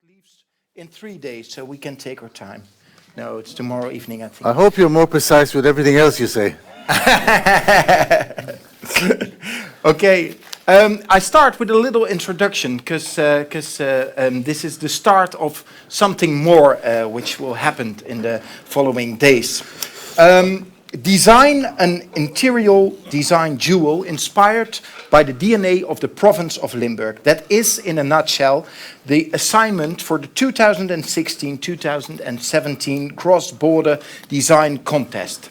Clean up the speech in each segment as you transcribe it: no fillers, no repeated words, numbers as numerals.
leaves in 3 days, so we can take our time. No, it's tomorrow evening, I think. I hope you're more precise with everything else you say. Okay, I start with a little introduction because this is the start of something more which will happen in the following days. Design an interior design jewel inspired by the DNA of the province of Limburg. That is, in a nutshell, the assignment for the 2016-2017 Crossborder Design Contest.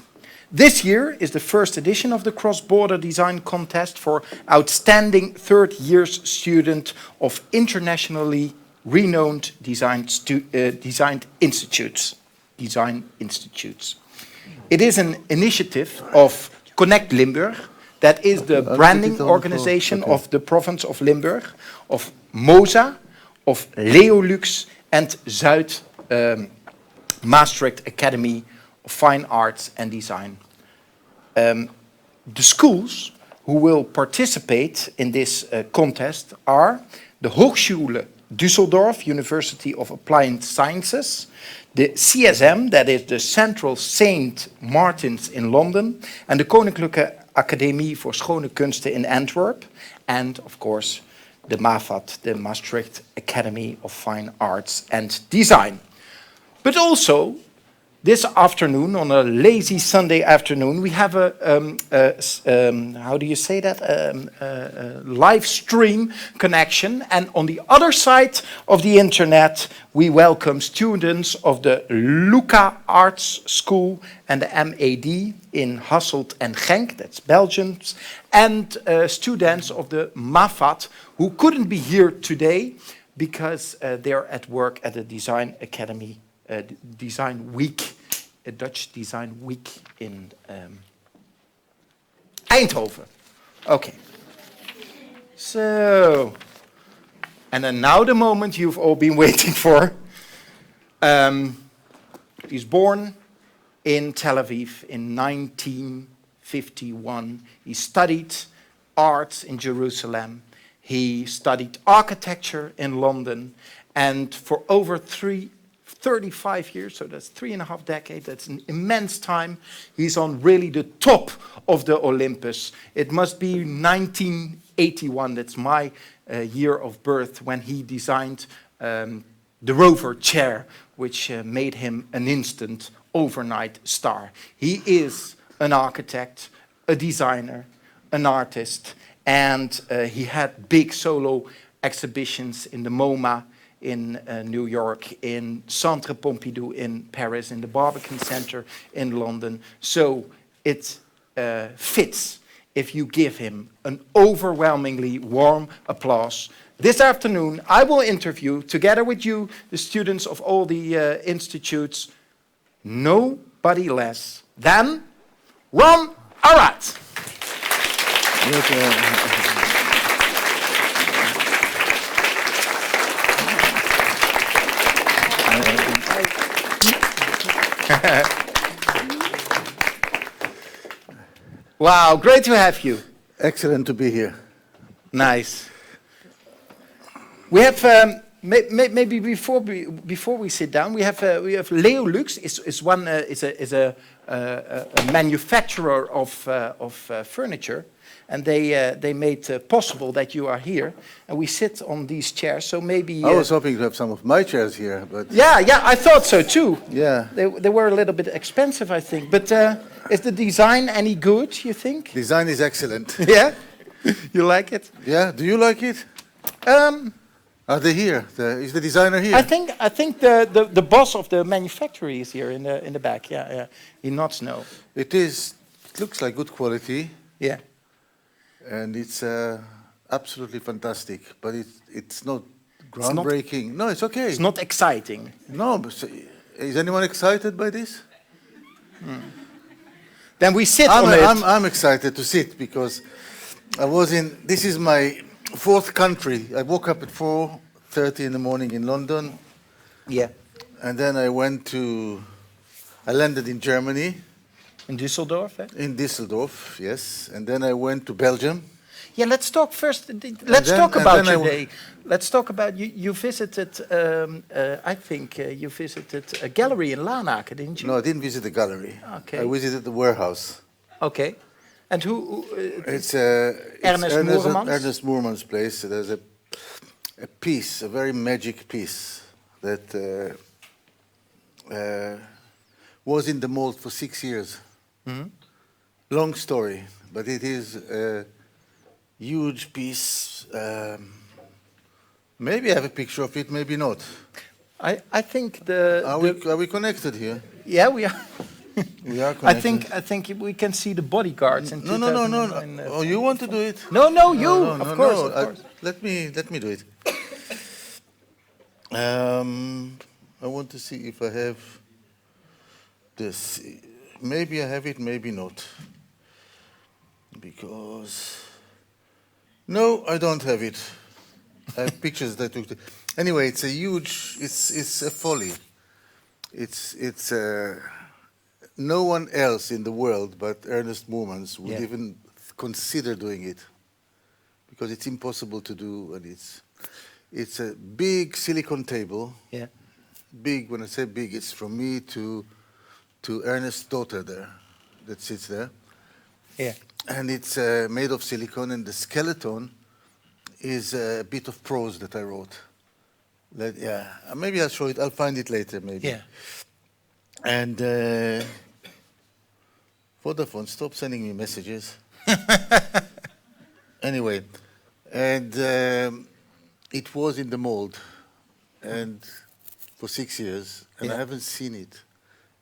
This year is the first edition of the Crossborder Design Contest for outstanding third year student of internationally renowned design institutes. It is an initiative of Connect Limburg, that is the branding organization of the province of Limburg, of MOSA, of Leolux, and Zuid Maastricht Academy of Fine Arts and Design. The schools who will participate in this contest are the Hochschule Düsseldorf, University of Applied Sciences, the CSM, that is the Central Saint Martins in London, and the Koninklijke Academie voor Schone Kunsten in Antwerp, and of course the MAFAT, the Maastricht Academy of Fine Arts and Design. But also, this afternoon, on a lazy Sunday afternoon, we have a how do you say that? Live stream connection. And on the other side of the internet, we welcome students of the Luca Arts School and the MAD in Hasselt and Genk, that's Belgium, and students of the MAFAT who couldn't be here today because they're at work at the Design Academy Design Week, a Dutch Design Week in Eindhoven. Okay. So, and then now the moment you've all been waiting for. He's born in Tel Aviv in 1951. He studied art in Jerusalem. He studied architecture in London. And for over 35 years, so that's 3.5 decades, that's an immense time. He's on really the top of the Olympus. It must be 1981, that's my year of birth, when he designed the Rover chair, which made him an instant overnight star. He is an architect, a designer, an artist, and he had big solo exhibitions in the MoMA, in New York, in Centre Pompidou in Paris, in the Barbican Center in London. So it fits if you give him an overwhelmingly warm applause. This afternoon, I will interview, together with you, the students of all the institutes, nobody less than Ron Arad. Wow, great to have you. Excellent to be here. Nice. We have maybe before we sit down, we have Leolux is a manufacturer of furniture, and they made possible that you are here, and we sit on these chairs. So maybe I was hoping to have some of my chairs here, but yeah, I thought so too. Yeah, they were a little bit expensive, I think. But is the design any good? You think? Design is excellent. Yeah, you like it? Yeah, do you like it? Are they here? Is the designer here? I think the boss of the manufacturer is here in the back. Yeah. He nods no. It looks like good quality. Yeah. And it's absolutely fantastic, but it's not groundbreaking. No, it's okay. It's not exciting. No, but is anyone excited by this? Then we sit on it. I'm excited to sit because this is my fourth country. I woke up at 4:30 in the morning in London. Yeah. And then I landed in Germany. In Düsseldorf, eh? In Düsseldorf, yes. And then I went to Belgium. Yeah, let's talk first. Let's talk and about then your day. Let's talk about you. You visited, I think, you visited a gallery in Lanaken, didn't you? No, I didn't visit the gallery. Okay. I visited the warehouse. Okay. And who It's Ernest Moermans? Ernest Moermans' place. There's a piece, a very magic piece that was in the mold for 6 years. Long story, but it is a huge piece. Maybe I have a picture of it, maybe not. I think the. Are we connected here? Yeah, we are. We are connected. I think we can see the bodyguards in No. 2009. Oh, you want to do it? No, you. Of course. Let me do it. I want to see if I have this. Maybe I have it, maybe not. Because no, I don't have it. I have pictures that I took. Anyway, it's a huge. It's a folly. It's no one else in the world but Ernest Moermans would even consider doing it, because it's impossible to do, and it's a big silicon table. Yeah. Big, when I say big, it's from me to Ernest's daughter there, that sits there. Yeah. And it's made of silicon, and the skeleton is a bit of prose that I wrote. Maybe I'll show it. I'll find it later, maybe. Yeah. And Vodafone, stop sending me messages. Anyway, and it was in the mold, and for 6 years, and I haven't seen it.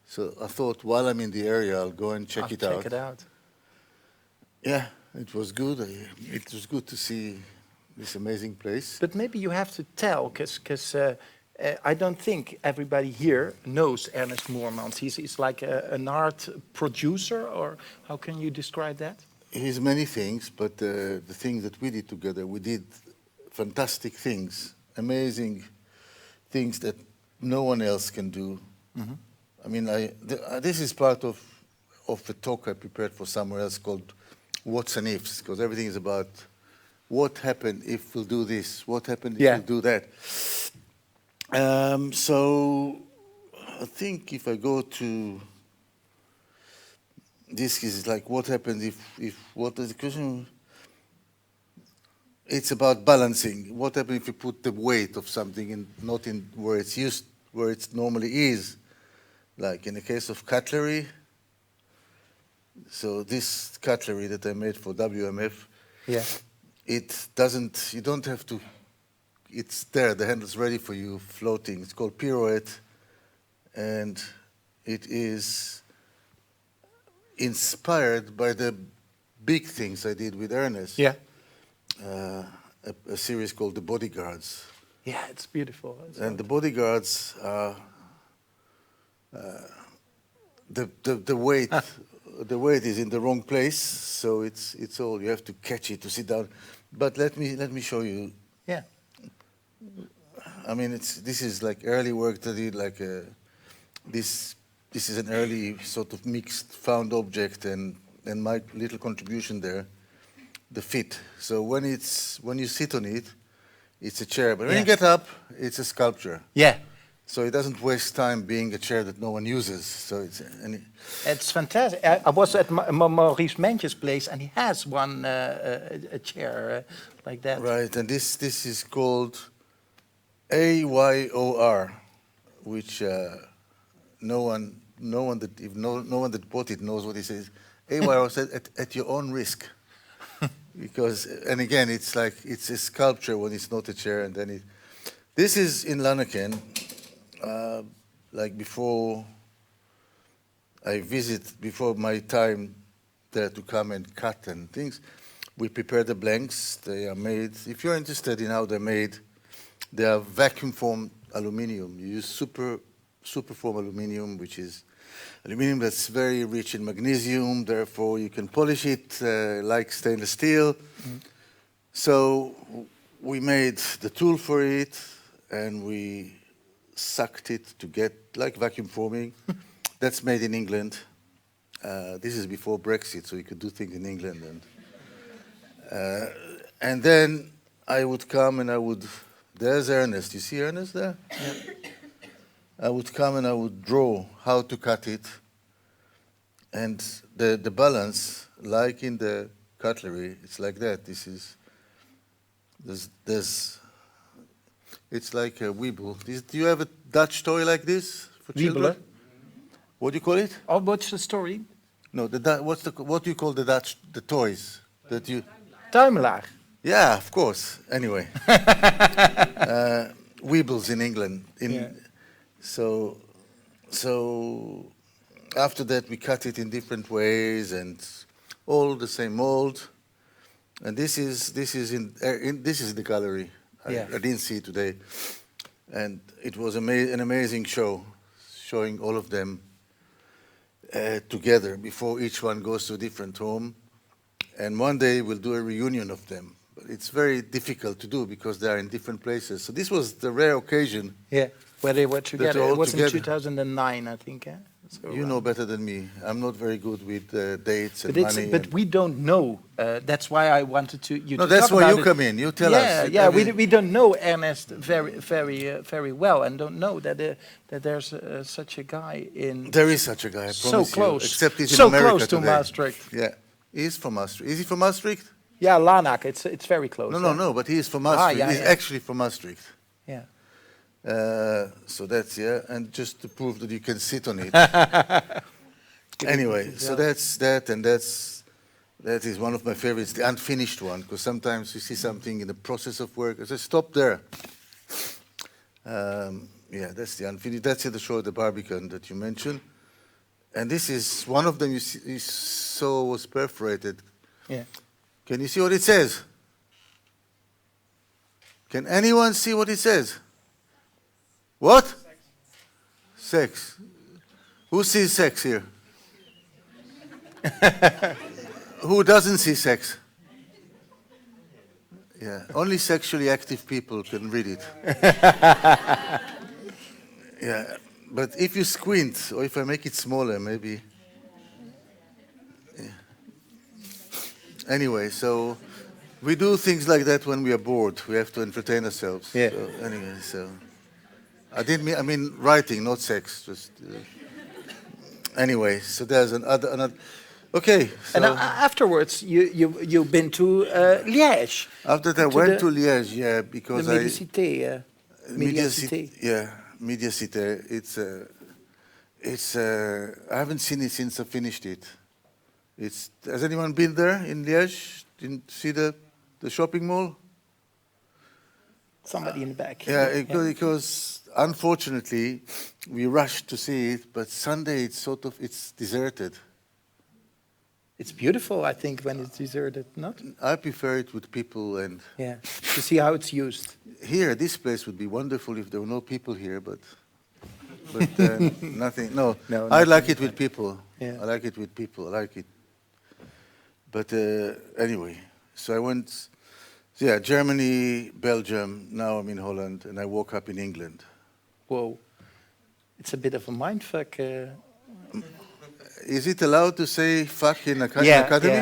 So I thought, while I'm in the area, I'll go and check it out. Check it out. Yeah, it was good. It was good to see this amazing place. But maybe you have to tell, because I don't think everybody here knows Ernest Moermans. He's like an art producer, or how can you describe that? He's many things, but the thing that we did together, we did fantastic things, amazing things that no one else can do. I mean, this is part of the talk I prepared for somewhere else called What's and Ifs, because everything is about what happened if we'll do this, what happened if we'll do that. So I think if I go to this, is like what happens if what is the question? It's about balancing. What happens if you put the weight of something in, not in where it's used, where it normally is? Like in the case of cutlery. So this cutlery that I made for WMF, it doesn't. You don't have to. It's there. The handle's ready for you, floating. It's called pirouette, and it is inspired by the big things I did with Ernest. Yeah. A series called The Bodyguards. Yeah, it's beautiful. And The Bodyguards are the weight. The weight is in the wrong place, so it's all you have to catch it to sit down. But let me show you. Yeah. I mean, this is like early work that I did. Like this is an early sort of mixed found object, and my little contribution there, the fit. So when you sit on it, it's a chair. But when you get up, it's a sculpture. Yeah. So it doesn't waste time being a chair that no one uses. So it's fantastic. I was at Maurice Mentjes' place, and he has one a chair like that. Right, and this is called AYOR, which no one that bought it knows what it says. AYOR said at your own risk, because and again it's like it's a sculpture when it's not a chair, and then this is in Lanaken. Like before my time there to come and cut and things, we prepare the blanks. They are made, if you're interested in how they're made, they are vacuum formed aluminium. You use superform aluminium, which is aluminium that's very rich in magnesium, therefore you can polish it like stainless steel. So we made the tool for it, and we sucked it to get like vacuum forming. That's made in England. This is before Brexit, so you could do things in England. And then I would come and I would, there's Ernest. You see Ernest there? I would come and I would draw how to cut it. And the balance, like in the cutlery, it's like that. This is, it's like a weeble. Do you have a Dutch toy like this for children? Wiebelen? What do you call it? Oh, what's the story? No, what do you call the toys that you? Tuimelaar. Yeah, of course. Anyway, weebles in England. So after that we cut it in different ways and all the same mold. And this is the gallery. I didn't see it today, and it was an amazing show, showing all of them together before each one goes to a different home. And one day we'll do a reunion of them. But it's very difficult to do because they are in different places. So this was the rare occasion. Yeah, where they were together. all It was together. in 2009, I think. Eh? So, You know better than me. I'm not very good with dates and but money. but we don't know. That's why I wanted to No, to that's talk where about you it. come in. You tell Yeah, us. yeah. We don't know Ernest very well, and don't know that there's such a guy in There is such a guy. I so promise you. close, Except he's in so America close to today. Maastricht. Yeah, he's from Maastricht. Is he from Maastricht? Yeah, Lanak. It's very close. No, but he is from Maastricht. yeah, He's yeah. actually from Maastricht. Yeah. So that's, and just to prove that you can sit on it. Anyway, so that's that, and that is one of my favorites, the unfinished one, because sometimes you see something in the process of work. I say, stop there. Yeah, that's the unfinished. That's the show, the Barbican that you mentioned. And this is one of them. You saw was perforated. Yeah. Can you see what it says? Can anyone see what it says? What? Sex. Who sees sex here? Who doesn't see sex? Yeah, only sexually active people can read it. Yeah, but if you squint, or if I make it smaller, maybe. Yeah. Anyway, so we do things like that when we are bored. We have to entertain ourselves. Yeah. So, anyway, so I mean writing, not sex. Just anyway. So there's another. Okay. So And afterwards, you've been to Liège. after that, I to went the- to Liège. Yeah, The because Medicité. Mediacité. Yeah, Mediacité. I haven't seen it since I finished it. Has anyone been there in Liège? Didn't see the shopping mall? Somebody in the back. Yeah, because unfortunately we rushed to see it, but Sunday it's deserted. It's beautiful, I think, when it's deserted, not? I prefer it with people, and Yeah, to see how it's used. here this place would be wonderful if there were no people here, but nothing. No, No, I nothing like it with people. Yeah. I like it with people. I like it. But anyway, so I went. Yeah, Germany, Belgium. Now I'm in Holland, and I woke up in England. Whoa. It's a bit of a mindfuck. Is it allowed to say "fuck" in an Yeah, academy?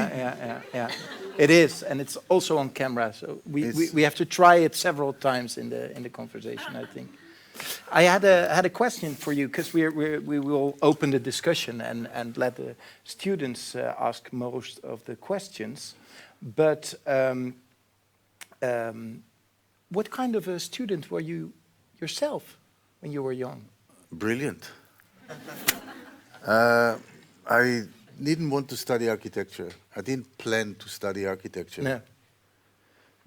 yeah. It is, and it's also on camera, so we have to try it several times in the conversation, I think. I had a question for you, because we will open the discussion and let the students ask most of the questions. But what kind of a student were you yourself when you were young? Brilliant. I didn't want to study architecture. I didn't plan to study architecture. No.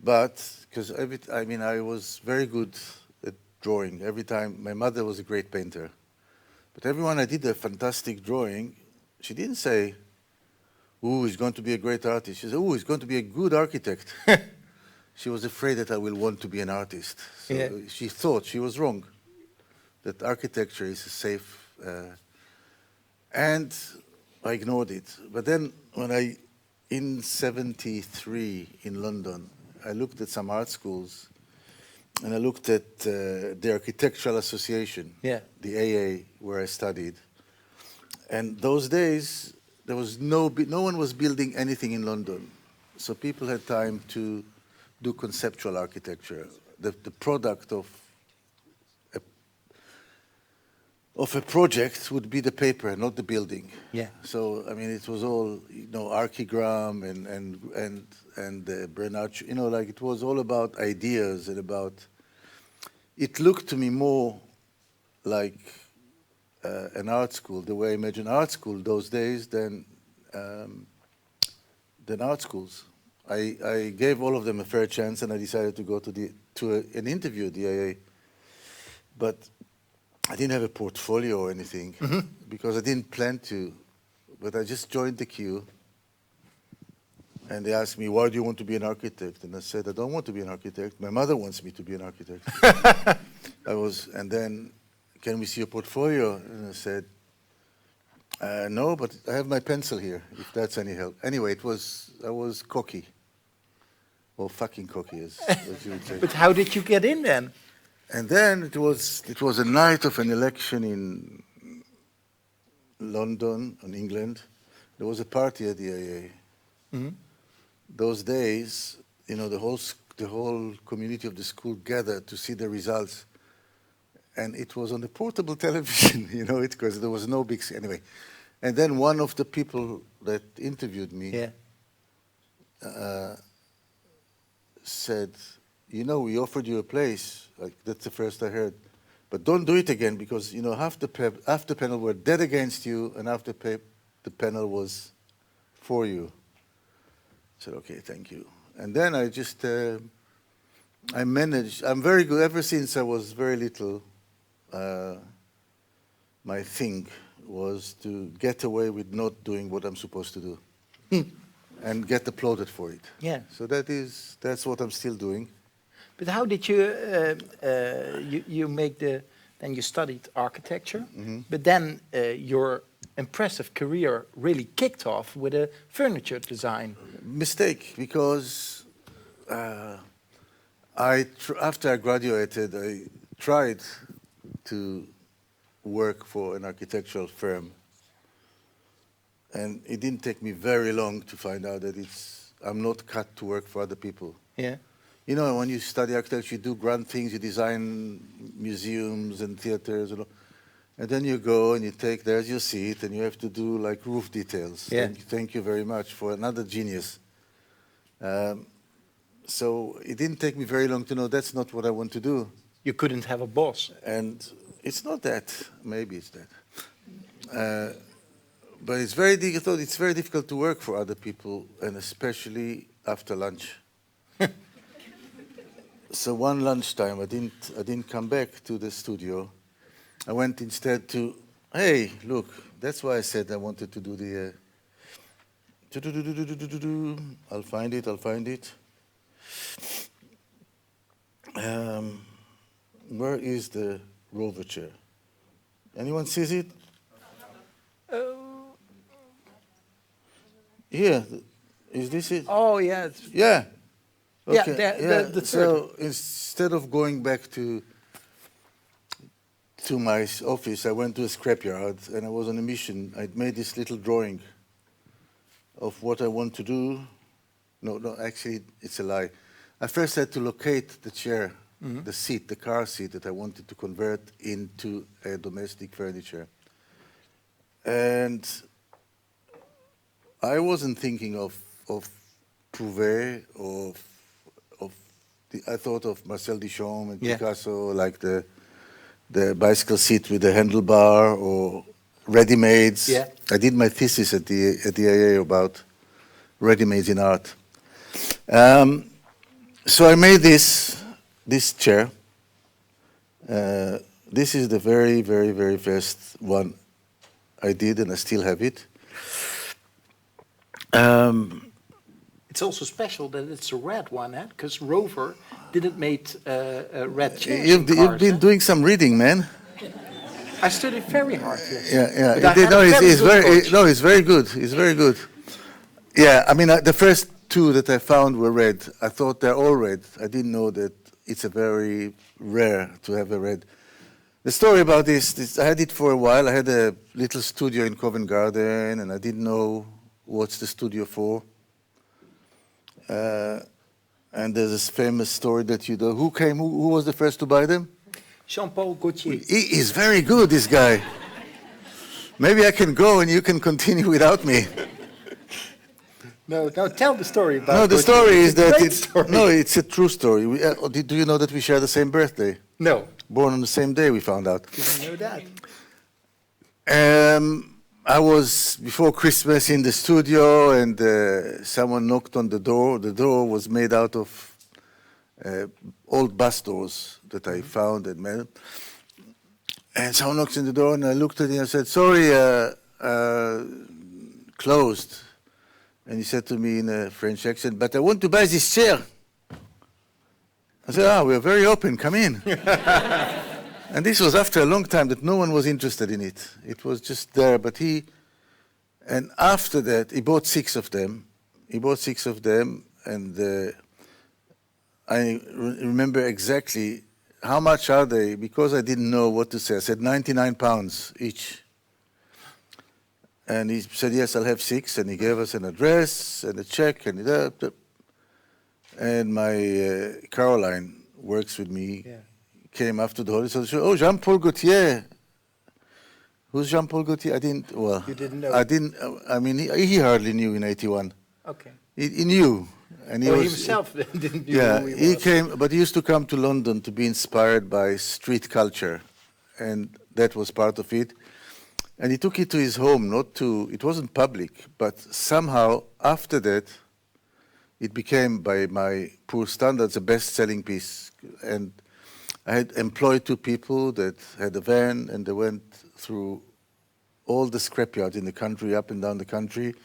But because I was very good at drawing. Every time, my mother was a great painter. But everyone I did a fantastic drawing, she didn't say, "Ooh, he's going to be a great artist." She said, "Ooh, he's going to be a good architect." She was afraid that I will want to be an artist. So Yeah. she thought she was wrong, that architecture is a safe... and I ignored it. But then when in 73 in London, I looked at some art schools, and I looked at the Architectural Association, Yeah. the AA, where I studied. And those days, there was no one was building anything in London. So people had time to do conceptual architecture. The product of a project would be the paper, not the building. Yeah. So I mean, it was all archigram and Bernard. Like it was all about ideas and about. It looked to me more like an art school, the way I imagine art school those days, than art schools. I gave all of them a fair chance, and I decided to go to an interview at the IA. But I didn't have a portfolio or anything because I didn't plan to. But I just joined the queue, and they asked me, "Why do you want to be an architect?" And I said, "I don't want to be an architect. My mother wants me to be an architect." And then, "Can we see your portfolio?" And I said, "No, but I have my pencil here, if that's any help." Anyway, I was cocky. Well, fucking cocky, as you would say. But how did you get in then? And then it was a night of an election in London, in England. There was a party at the AA. Those days, the whole community of the school gathered to see the results. And it was on the portable television, because there was no big... Anyway. And then one of the people that interviewed me said, "We offered you a place." Like, that's the first I heard. "But don't do it again, because, half the panel were dead against you, and half the panel was for you." I said, "Okay, thank you." And then I just... I managed... I'm very good. Ever since I was very little... my thing was to get away with not doing what I'm supposed to do and get applauded for it. Yeah. So that's what I'm still doing. But how did you you make then you studied architecture, but then your impressive career really kicked off with a furniture design. Mistake, because after I graduated, I tried to work for an architectural firm, and it didn't take me very long to find out that I'm not cut to work for other people. Yeah. When you study architecture, you do grand things, you design museums and theaters, and then you go and there's your seat, and you have to do like roof details. Yeah. Thank you very much for another genius. So it didn't take me very long to know that's not what I want to do. You couldn't have a boss. And it's not that. Maybe it's that. But it's very difficult. It's very difficult to work for other people, and especially after lunch. So one lunchtime, I didn't come back to the studio. I went instead to, hey, look, that's why I said I wanted to do the. I'll find it. Where is the rover chair? Anyone sees it? Here. Is this it? Oh, yeah. Yeah. Okay. Yeah, the so instead of going back to my office, I went to a scrapyard, and I was on a mission. I'd made this little drawing of what I want to do. No, actually, it's a lie. I first had to locate the chair, the seat, the car seat that I wanted to convert into a domestic furniture. And I wasn't thinking of Prouvé, I thought of Marcel Duchamp and Picasso, like the bicycle seat with the handlebar, or ready-mades. Yeah. I did my thesis at the AA about ready-mades in art. So I made this chair. This is the very, very, very first one I did, and I still have it. It's also special that it's a red one, because Rover didn't make red chairs. You've been doing some reading, man. I studied very hard. Yes. Yeah. But It's very good. It's very good. Yeah, I mean, the first two that I found were red. I thought they're all red. I didn't know that it's a very rare to have a red. The story about this, I had it for a while. I had a little studio in Covent Garden, and I didn't know what's the studio for. And there's this famous story that you know. Who was the first to buy them? Jean-Paul Gaultier. He is very good, this guy. Maybe I can go and you can continue without me. No, tell the story about No, the Gaultier. story is It's a that great story. no, it's a true story. Do you know that we share the same birthday? No, Born on the same day, we found out. didn't know that. I was before Christmas in the studio, and someone knocked on the door. The door was made out of old bus doors that I found and made. And someone knocks on the door, and I looked at him and I said, "Sorry, closed." And he said to me in a French accent, "But I want to buy this chair." I said, "We're very open, come in." And this was after a long time that no one was interested in it. It was just there, and after that, he bought 6 of them. And I remember exactly how much are they, because I didn't know what to say. I said 99 pounds each. And he said, "Yes, I'll have 6. And he gave us an address and a check. And my Caroline works with me. Yeah. Came after the holiday, so "Oh, Jean-Paul Gaultier." Who's Jean-Paul Gaultier? I didn't. Well, you didn't know. I didn't. I mean, he hardly knew in '81. Okay. He knew, and he was himself didn't know. Yeah, who he he was. came, but he used to come to London to be inspired by street culture, and that was part of it. And he took it to his home. It wasn't public, but somehow after that, it became, by my poor standards, a best-selling piece. And I had employed 2 people that had a van, and they went through all the scrapyards in the country, up and down the country,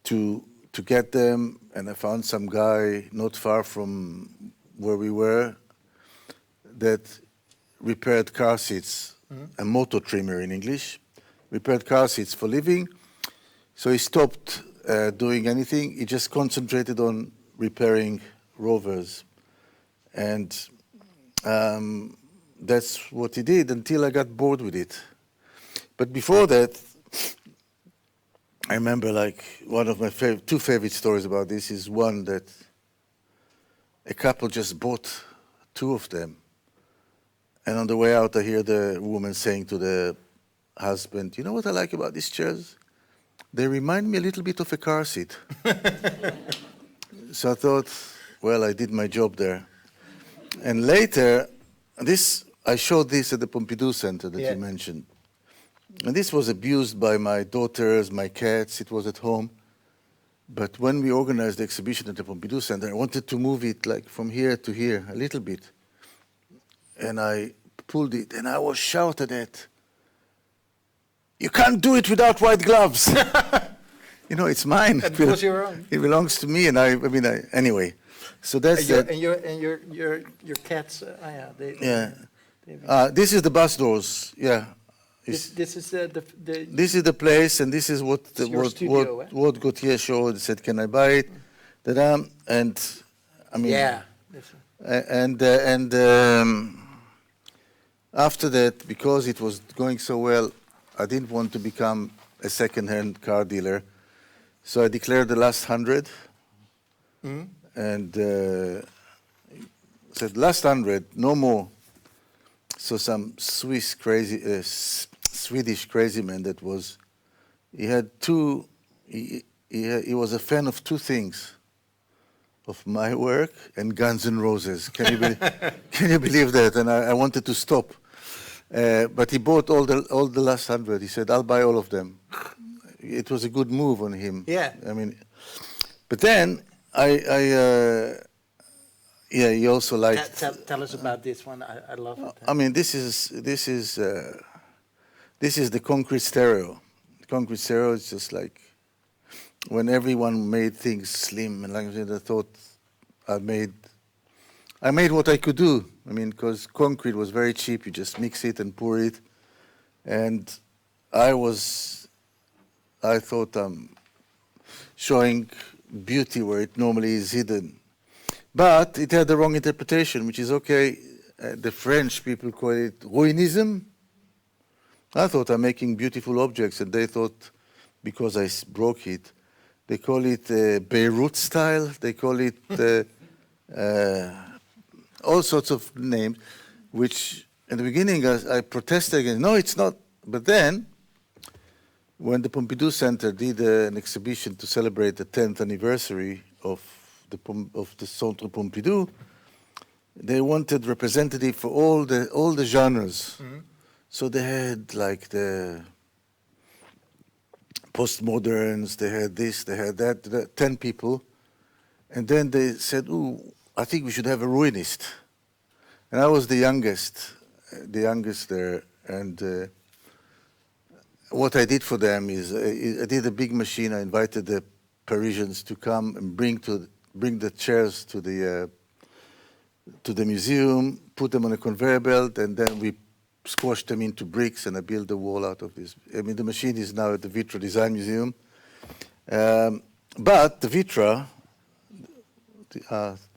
to get them. And I found some guy not far from where we were that repaired car seats, a motor trimmer in English, repaired car seats for living. So he stopped doing anything. He just concentrated on repairing Rovers. And that's what he did until I got bored with it. But before that, I remember, like, one of my 2 favorite stories about this is one that a couple just bought 2 of them. And on the way out, I hear the woman saying to the husband, "You know what I like about these chairs? They remind me a little bit of a car seat." So I thought, well, I did my job there. And later, I showed this at the Pompidou Center that you mentioned. And this was abused by my daughters, my cats. It was at home. But when we organized the exhibition at the Pompidou Center, I wanted to move it like from here to here a little bit. And I pulled it, and I was shouted at. "You can't do it without white gloves." You know, it's mine. It was your own. It belongs to me, and anyway. So that's that. And your cats. This is the bus doors. Yeah. This is the. This is the place, and this is what studio, what Gaultier showed. Said, "Can I buy it?" And I mean. Yeah. And after that, because it was going so well, I didn't want to become a second-hand car dealer, so I declared the last 100, and said last 100, no more. So some Swedish crazy man that was, he was a fan of 2 things. Of my work and Guns N' Roses. Can you believe that? And I wanted to stop, but he bought all the last 100. He said, "I'll buy all of them." It was a good move on him. Yeah. I mean, but then he also liked. Tell us about this one. I love it. I mean, this is the concrete stereo. The concrete stereo is just like. When everyone made things slim, and like I said, I thought I made what I could do. I mean, because concrete was very cheap. You just mix it and pour it. And I thought I'm showing beauty where it normally is hidden. But it had the wrong interpretation, which is okay. The French people call it ruinism. I thought I'm making beautiful objects, and they thought because I broke it, They call it Beirut style. They call it all sorts of names, which in the beginning I protested against. No, it's not. But then, when the Pompidou Center did an exhibition to celebrate the 10th anniversary of the Centre Pompidou, they wanted representative for all the genres. Mm-hmm. So they had like the postmoderns, they had this, they had that, 10 people. And then they said, "Ooh, I think we should have a ruinist." And I was the youngest there. And what I did for them is I did a big machine. I invited the Parisians to come and bring the chairs to the museum, put them on a conveyor belt, and then we squashed them into bricks, and I built a wall out of this. I mean, the machine is now at the Vitra Design Museum. But the Vitra,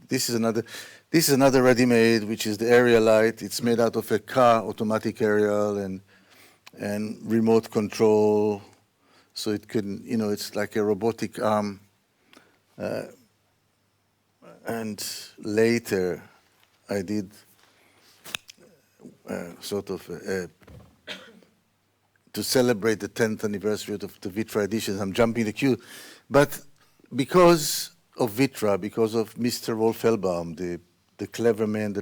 this is another ready-made, which is the aerial light. It's made out of a car, automatic aerial, and remote control, so it can, it's like a robotic arm. And later, I did to celebrate the 10th anniversary of the Vitra editions. I'm jumping the queue. But because of Vitra, because of Mr. Rolf Hellbaum, the clever man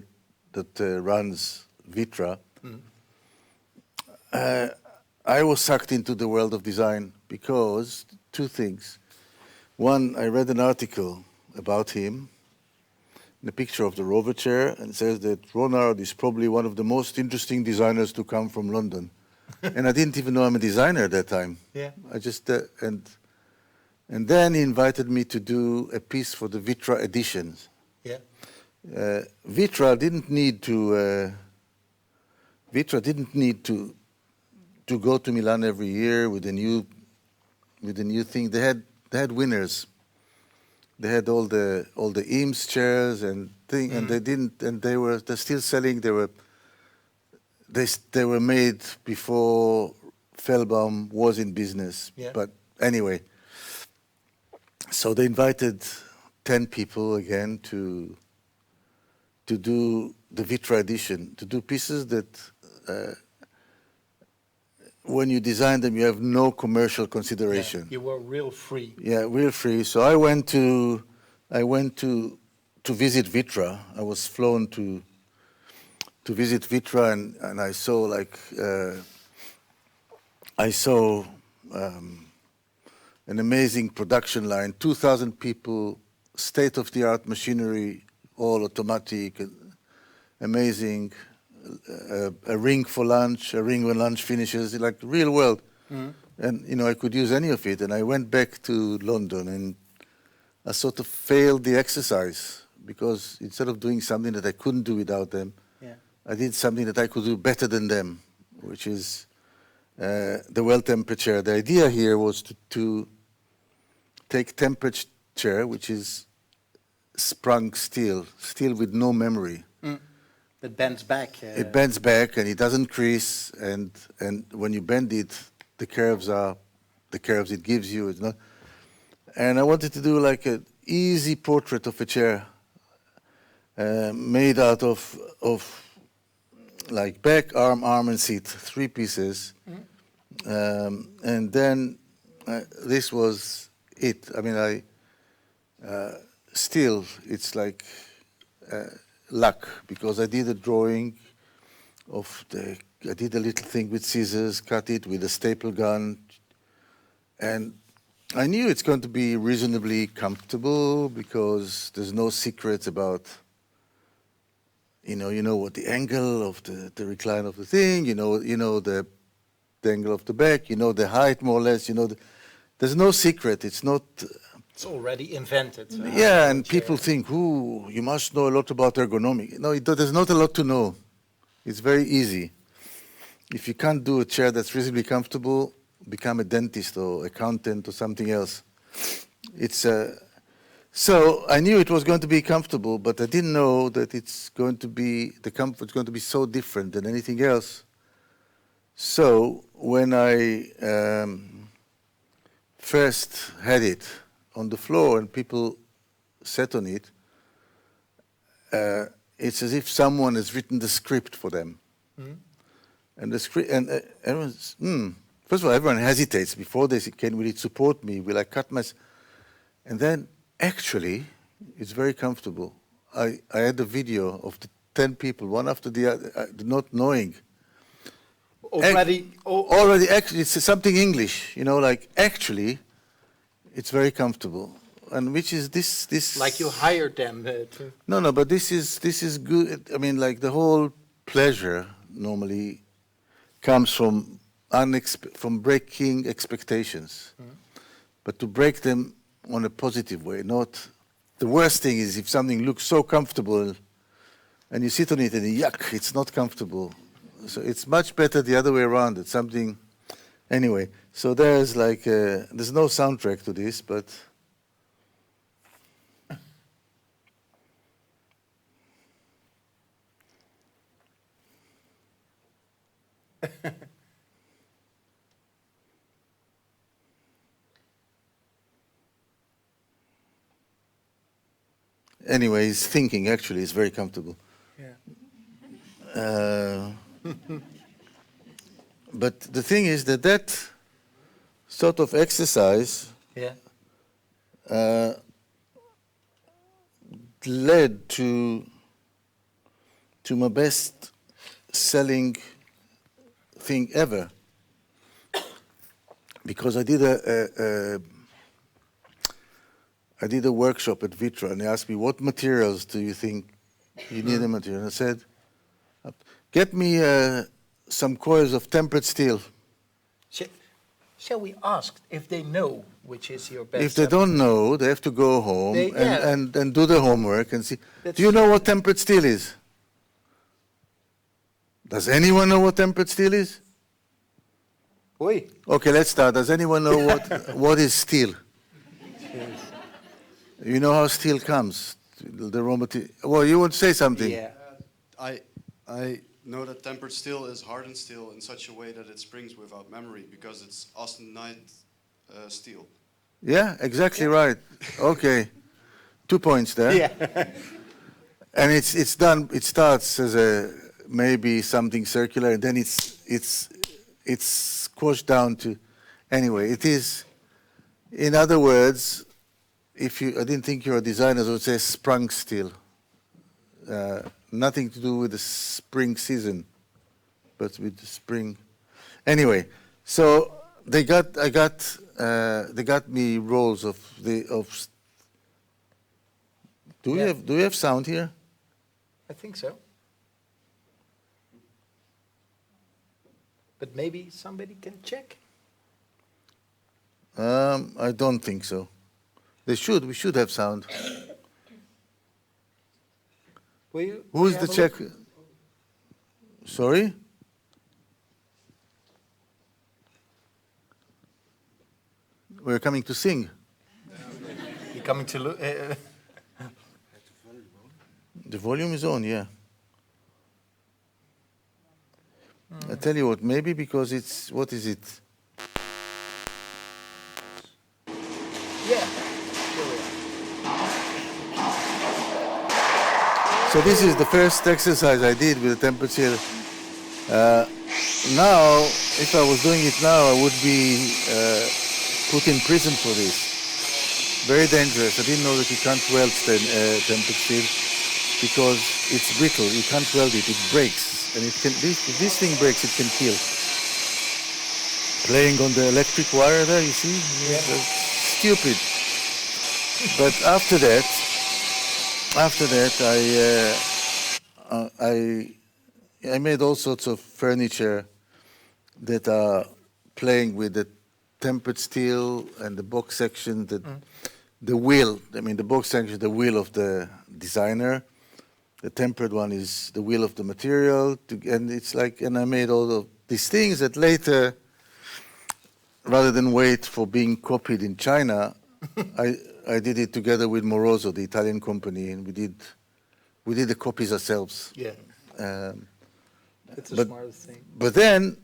that runs Vitra, I was sucked into the world of design because two things. One, I read an article about him, a picture of the Rover chair, and it says that Ron Arad is probably one of the most interesting designers to come from London. And I didn't even know I'm a designer at that time. Yeah. I just and then he invited me to do a piece for the Vitra editions. Yeah. Vitra didn't need to go to Milan every year with a new thing. They had winners. They had all the Eames chairs and thing, and they're still selling. They were made before Fellbaum was in business. Yeah. But anyway, so they invited 10 people again to do the Vitra edition, to do pieces that when you design them, you have no commercial consideration. Yeah, you were real free. Yeah, real free. So I went to visit Vitra. I was flown to visit Vitra, and I saw an amazing production line, 2,000 people, state-of-the-art machinery, all automatic, amazing. A ring for lunch, a ring when lunch finishes, like real world. Mm-hmm. And, I could use any of it. And I went back to London, and I sort of failed the exercise because instead of doing something that I couldn't do without them, yeah, I did something that I could do better than them, which is the well temperature. The idea here was to take temperature, which is sprung steel with no memory. Mm. It bends back. It bends back, and it doesn't crease. And when you bend it, the curves it gives you. It's not. And I wanted to do like an easy portrait of a chair, made out of like back, arm, and seat, 3 pieces. Mm-hmm. And then this was it. I mean, still, it's like. Luck, because I did a drawing I did a little thing with scissors, cut it with a staple gun, and I knew it's going to be reasonably comfortable because there's no secrets about, you know what the angle of the recline of the thing, you know the angle of the back, the height more or less, there's no secret. It's not. It's already invented. Yeah, and people think, you must know a lot about ergonomics. No, there's not a lot to know. It's very easy. If you can't do a chair that's reasonably comfortable, become a dentist or accountant or something else. So I knew it was going to be comfortable, but I didn't know that the comfort's going to be so different than anything else. So when I first had it, on the floor and people sat on it, it's as if someone has written the script for them. And the script, and everyone's, first of all, everyone hesitates before they say, can will it support me? Will I cut my... And then, actually, it's very comfortable. I had a video of the 10 people, one after the other, not knowing. Already, actually, it's something English, you know, like, actually, it's very comfortable. And which is this... Like you hired them to... No, but this is good. I mean, like, the whole pleasure normally comes from breaking expectations. But to break them on a positive way, not... The worst thing is if something looks so comfortable and you sit on it and yuck, it's not comfortable. So it's much better the other way around. It's something... Anyway, so there's like... there's no soundtrack to this, but... Anyway, he's thinking, actually, it's very comfortable. Yeah. But the thing is that sort of exercise led to my best selling thing ever. Because I did a workshop at Vitra, and they asked me, what materials do you think you need a material? And I said, get me some coils of tempered steel. Shall we ask if they know which is your best? If they don't know, they have to go home and do the homework and see. Do you know what tempered steel is? Does anyone know what tempered steel is? Oui. Okay, let's start. Does anyone know what is steel? Yes. You know how steel comes, the raw material. Well, you want to say something? Yeah. I know that tempered steel is hardened steel in such a way that it springs without memory because it's austenite steel. Yeah, exactly right. Okay, 2 points there. Yeah. And it's done. It starts as a maybe something circular, and then it's squashed down to. Anyway, it is. In other words, I didn't think you're a designer, so it would say sprung steel. Nothing to do with the spring season, but with the spring. Anyway, so they got me rolls of. Do we have sound here? I think so. But maybe somebody can check. I don't think so. We should have sound. Who's the check? Sorry? We're coming to sing. You're coming to look. The volume is on, yeah. I tell you what, maybe because it's, what is it? Yeah. So this is the first exercise I did with the temperature. Now, if I was doing it now, I would be put in prison for this. Very dangerous. I didn't know that you can't weld temperature because it's brittle. You can't weld it. It breaks, and it can. If this thing breaks, it can kill. Playing on the electric wire there, you see? Yeah. Stupid. But after that, I made all sorts of furniture that are playing with the tempered steel and the box section, the wheel. I mean, the box section is the wheel of the designer. The tempered one is the wheel of the material. And it's like, and I made all of these things that later, rather than wait for being copied in China, I did it together with Moroso, the Italian company, and we did the copies ourselves. Yeah. It's the smartest thing. But then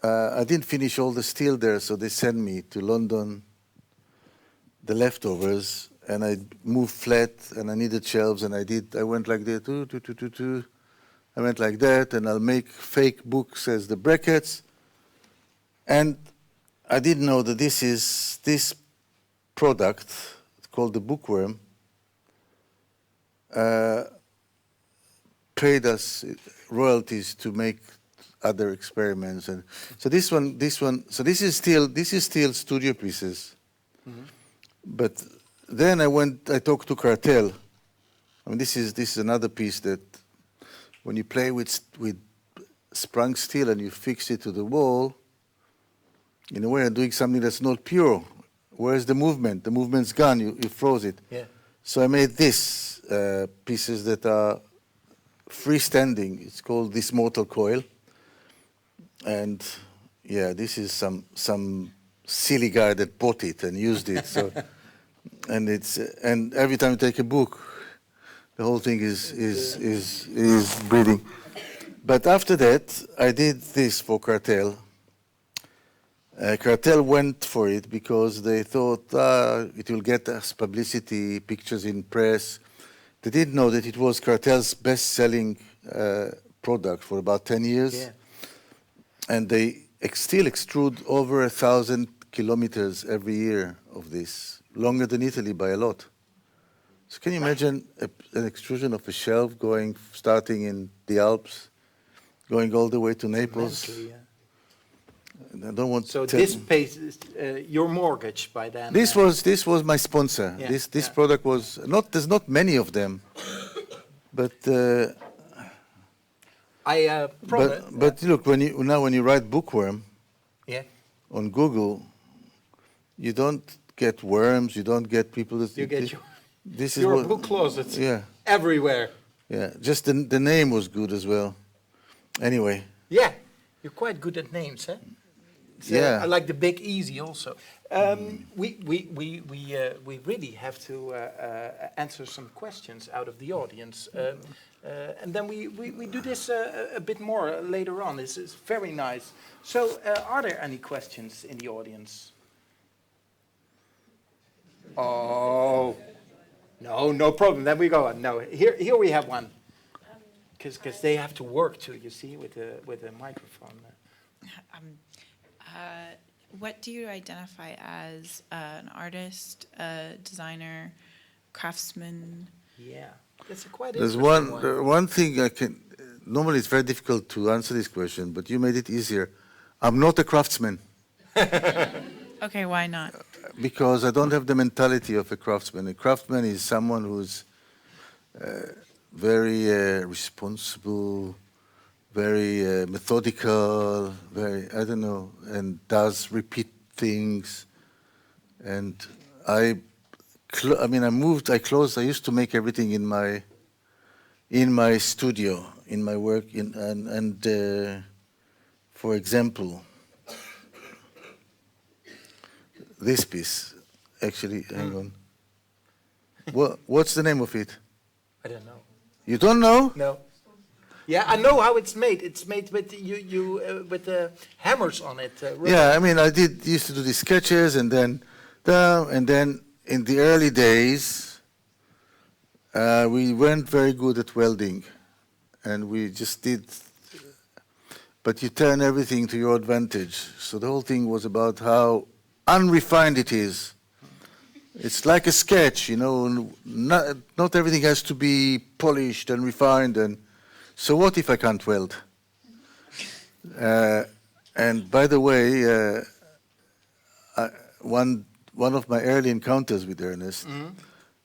I didn't finish all the steel there, so they sent me to London the leftovers, and I moved flat, and I needed shelves, and I went like that, I went like that, and I'll make fake books as the brackets, and I didn't know that this product, called the bookworm, paid us royalties to make other experiments, and so this is still studio pieces. Mm-hmm. But then I talked to Cartel. I mean, this is another piece that when you play with sprung steel and you fix it to the wall, in a way, you're doing something that's not pure. Where's the movement? The movement's gone. You froze it. Yeah. So I made this pieces that are freestanding. It's called this mortal coil. And yeah, this is some silly guy that bought it and used it. So, and every time you take a book, the whole thing is breathing. But after that, I did this for Cartel. Cartel went for it because they thought it will get us publicity, pictures in press. They didn't know that it was Cartel's best-selling product for about 10 years. Yeah. And they still extrude over 1,000 kilometers every year of this, longer than Italy by a lot. So can you imagine an extrusion of a shelf starting in the Alps, going all the way to Naples? Immensely, yeah. And I don't want So to this pays your mortgage by then? This was my sponsor. Yeah, This product was there's not many of them, but but look, when you write bookworm, yeah, on Google, you don't get worms, you don't get people that you get this your is book closets yeah, everywhere. yeah. Just the name was good as well. Anyway, Yeah, you're quite good at names, huh? So yeah. I like the Big Easy also. We really have to answer some questions out of the audience. And then we do this a bit more later on. It's very nice. So are there any questions in the audience? Oh, no problem. Then we go on. No, here we have one. Because they have to work too, you see, with the microphone. What do you identify as an artist, a designer, craftsman? Yeah, that's a quite There's interesting one thing I can. Normally, it's very difficult to answer this question, but you made it easier. I'm not a craftsman. Okay, why not? Because I don't have the mentality of a craftsman. A craftsman is someone who's very responsible, very methodical, I don't know, and does repeat things. And I used to make everything in my studio, in my work, for example, this piece, actually, hang on. What's the name of it? I don't know. You don't know? No. Yeah, I know how it's made. It's made with with the hammers on it. Yeah, I mean, used to do these sketches, and then in the early days, we weren't very good at welding, and we just did. But you turn everything to your advantage. So the whole thing was about how unrefined it is. It's like a sketch, you know. Not everything has to be polished and refined. And so, what if I can't weld? And by the way, one of my early encounters with Ernest,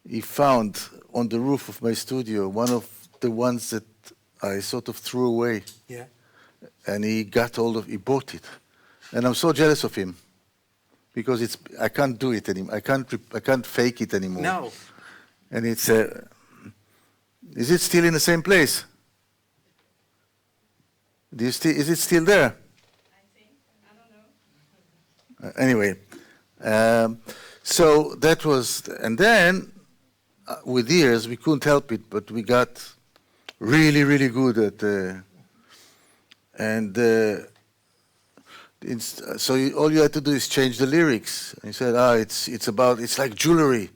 he found on the roof of my studio one of the ones that I sort of threw away. Yeah. And he bought it, and I'm so jealous of him. Because I can't do it anymore. I can't fake it anymore. No. And it's is it still in the same place? Is it still there? I think. I don't know. Anyway, so that was, and then with years we couldn't help it, but we got really, really good at, and So all you had to do is change the lyrics. And he said, it's like jewelry.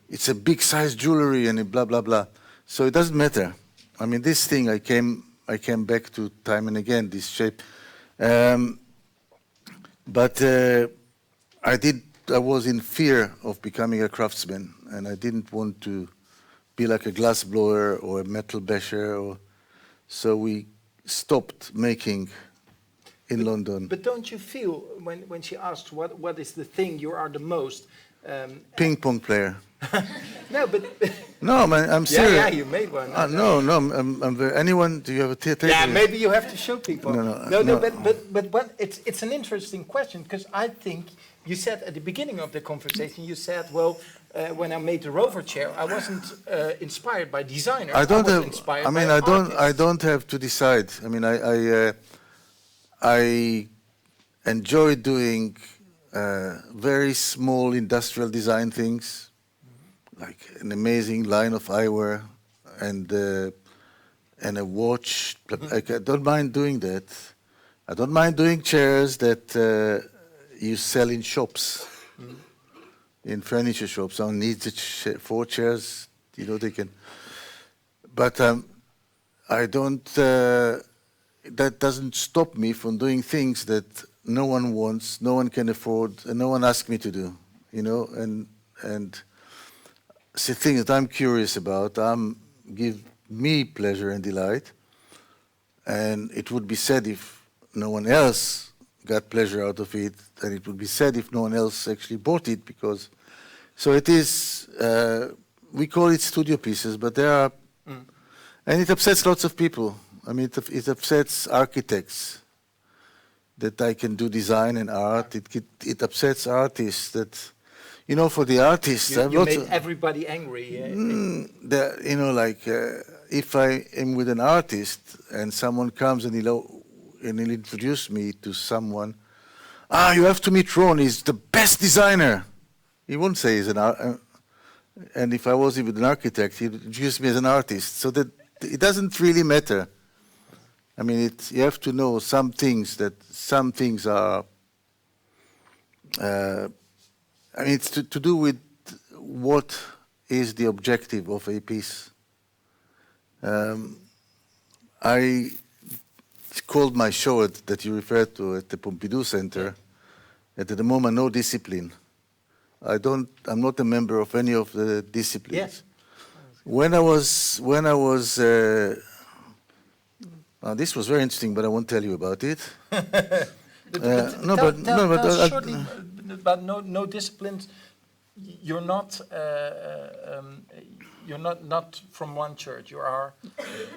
It's a big size jewelry and blah, blah, blah. So it doesn't matter. I mean, this thing I came back to time and again, this shape. But I was in fear of becoming a craftsman, and I didn't want to be like a glass blower or a metal basher. So we stopped making in London. But don't you feel, when she asked what is the thing you are the most... Ping pong player. No, but... No, man, I'm serious. Yeah, you made one. No, I'm very, anyone, do you have a tape? Yeah, maybe you have to show people. No. But it's an interesting question, because I think you said at the beginning of the conversation, you said, well, when I made the rover chair, I wasn't inspired by designers. I don't have to decide. I mean, I enjoy doing very small industrial design things, like an amazing line of eyewear and a watch. I don't mind doing that. I don't mind doing chairs that you sell in shops, in furniture shops. Someone needs 4 chairs, they can. But I don't. That doesn't stop me from doing things that no one wants, no one can afford, and no one asks me to do. And it's the thing that I'm curious about. Give me pleasure and delight, and it would be sad if no one else got pleasure out of it, and it would be sad if no one else actually bought it, because. So it is. We call it studio pieces, but there are, and it upsets lots of people. I mean, it upsets architects that I can do design and art. It upsets artists that, for the artists, you made everybody angry. If I am with an artist and someone comes and he'll introduce me to someone, you have to meet Ron. He's the best designer. He won't say he's an artist. And if I was with an architect, he'd introduce me as an artist. So that it doesn't really matter. I mean, you have to know some things are. I mean, it's to do with what is the objective of a piece. I called my show that you referred to at the Pompidou Center, at the moment, No Discipline. I'm not a member of any of the disciplines. Yes. When I was. This was very interesting, but I won't tell you about it. Shortly about no disciplines. You're not from one church. You are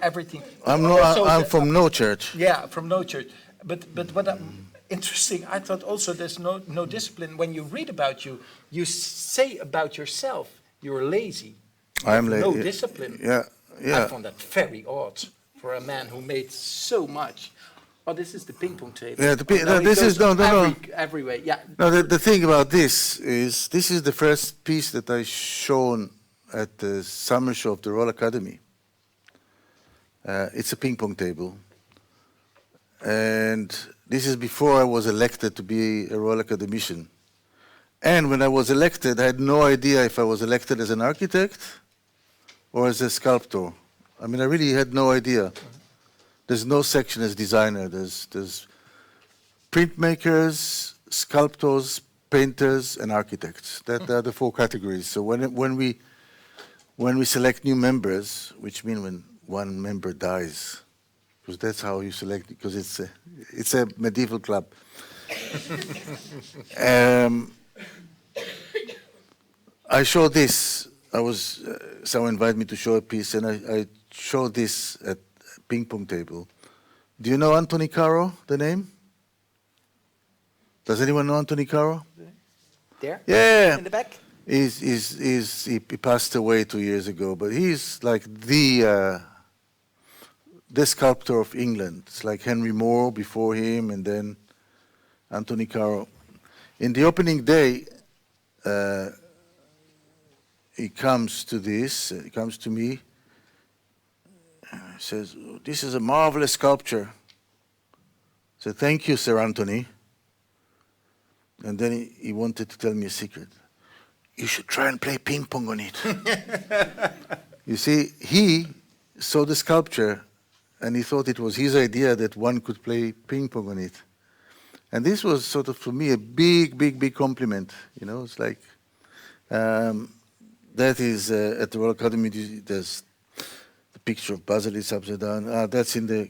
everything. I'm from no church. Yeah, from no church. But what interesting, I thought also there's no discipline. When you read about you, you say about yourself you're lazy. I am lazy. No discipline. Yeah. I found that very odd for a man who made so much. Oh, this is the ping pong table. Yeah, every way. Yeah. No, the thing about this is the first piece that I shown at the summer show of the Royal Academy. It's a ping pong table, and this is before I was elected to be a Royal Academician. And when I was elected, I had no idea if I was elected as an architect or as a sculptor. I mean, I really had no idea. There's no section as designer. There's printmakers, sculptors, painters, and architects. That are the 4 categories. So when we select new members, which means when one member dies, because that's how you select, because it's a medieval club. I showed this. Someone invited me to show a piece, and I showed this at a ping pong table. Do you know Anthony Caro, the name? Does anyone know Anthony Caro? There? Yeah. In the back? He passed away 2 years ago, but he's like the sculptor of England. It's like Henry Moore before him, and then Anthony Caro. In the opening day, he comes to me, he says, "This is a marvelous sculpture." I said, "Thank you, Sir Anthony." And then he wanted to tell me a secret. You should try and play ping pong on it. You see, he saw the sculpture and he thought it was his idea that one could play ping pong on it. And this was sort of, for me, a big, big, big compliment. You know, it's like, that is at the Royal Academy, there's the picture of Basilisk upside down. That's in the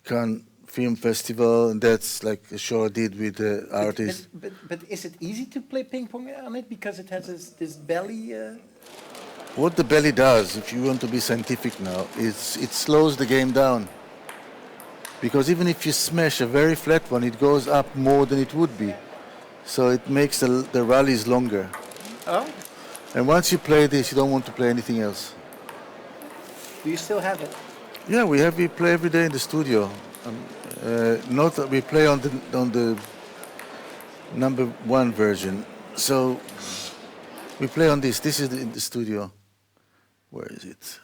Cannes Film Festival, and that's like a show I did with the artist. But is it easy to play ping pong on it because it has this belly? What the belly does, if you want to be scientific now, is it slows the game down. Because even if you smash a very flat one, it goes up more than it would be. So it makes the rallies longer. Oh, And once you play this, you don't want to play anything else. do you still have it? Yeah, we play every day in the studio. We play on the #1 version. So we play on this. This is in the studio. Where is it?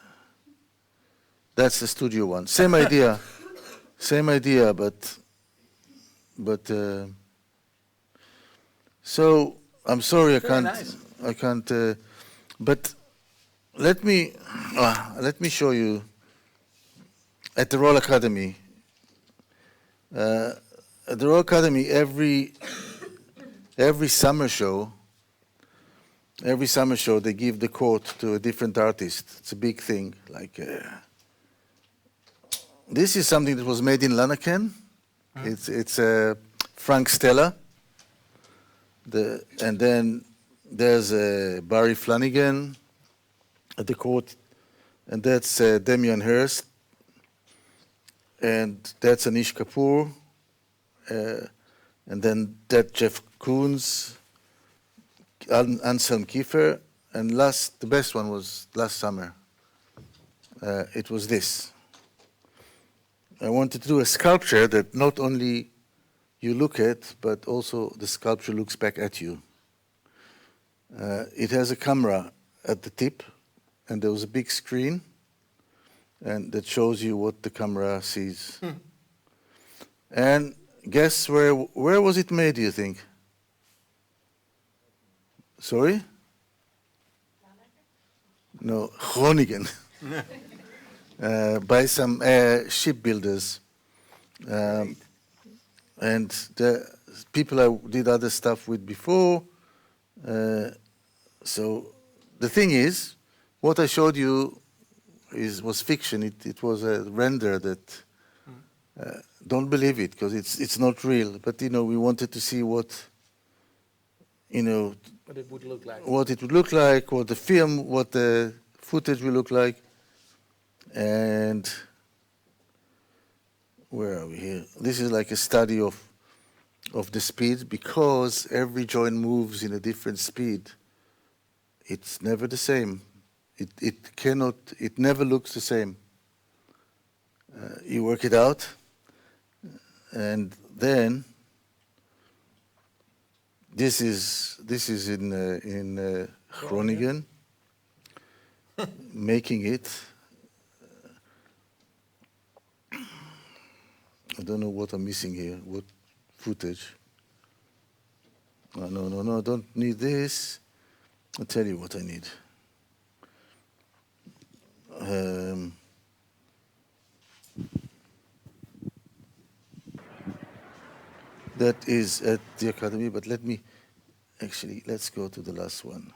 That's the studio one. Same idea. Same idea, but so I'm sorry Very nice. I can't. But let me show you at the Royal Academy. At the Royal Academy, every summer show they give the court to a different artist. It's a big thing. Like this is something that was made in Lanaken. It's Frank Stella. And then there's Barry Flanagan at the court, and that's Damian Hirst, and that's Anish Kapoor, and then that Jeff Koons, Anselm Kiefer, and the best one was last summer. It was this. I wanted to do a sculpture that not only you look at, but also the sculpture looks back at you. It has a camera at the tip, and there was a big screen, and that shows you what the camera sees. And guess where was it made, do you think? Sorry? No, Groningen. By some shipbuilders. And the people I did other stuff with before. So the thing is, what I showed you was fiction. It was a render that don't believe it because it's not real. But we wanted to see what What it would look like. what it would look like, what the footage will look like, and where are we here? This is like a study of the speed because every joint moves in a different speed. It's never the same. It never looks the same. You work it out, and then this is in Groningen, making it. I don't know what I'm missing here. What footage? Oh, no, I don't need this. I'll tell you what I need. That is at the Academy, but let's go to the last one.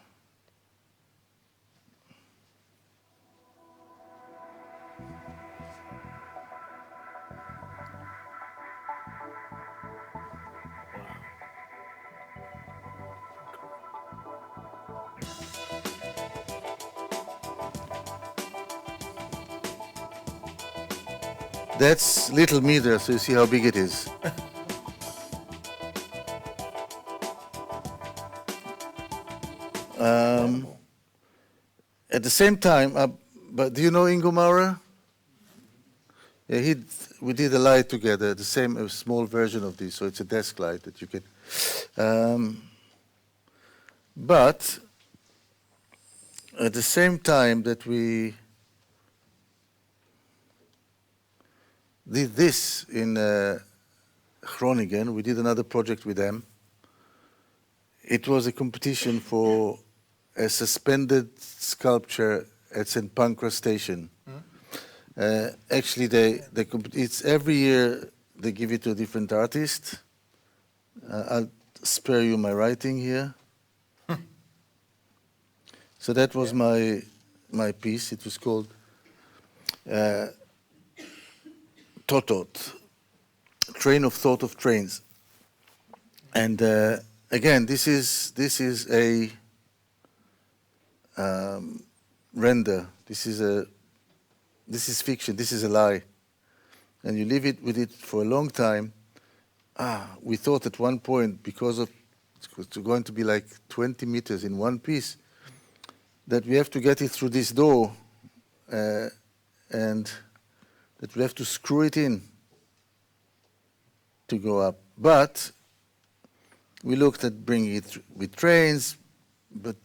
That's little meter, so you see how big it is. At the same time, but do you know Ingo Maurer? Yeah, we did a light together, a small version of this, so it's a desk light that you can. But at the same time that we did this in Groningen, we did another project with them. it was a competition for a suspended sculpture at St. Pancras Station. Actually, it's every year they give it to a different artist. I'll spare you my writing here. So that was my piece. It was called Totot, Train of Thought of Trains. And again, this is a render. This is fiction. This is a lie, and you live it with it for a long time. We thought at one point, because of it's going to be like 20 meters in one piece, that we have to get it through this door, and that we have to screw it in to go up. But we looked at bringing it with trains, but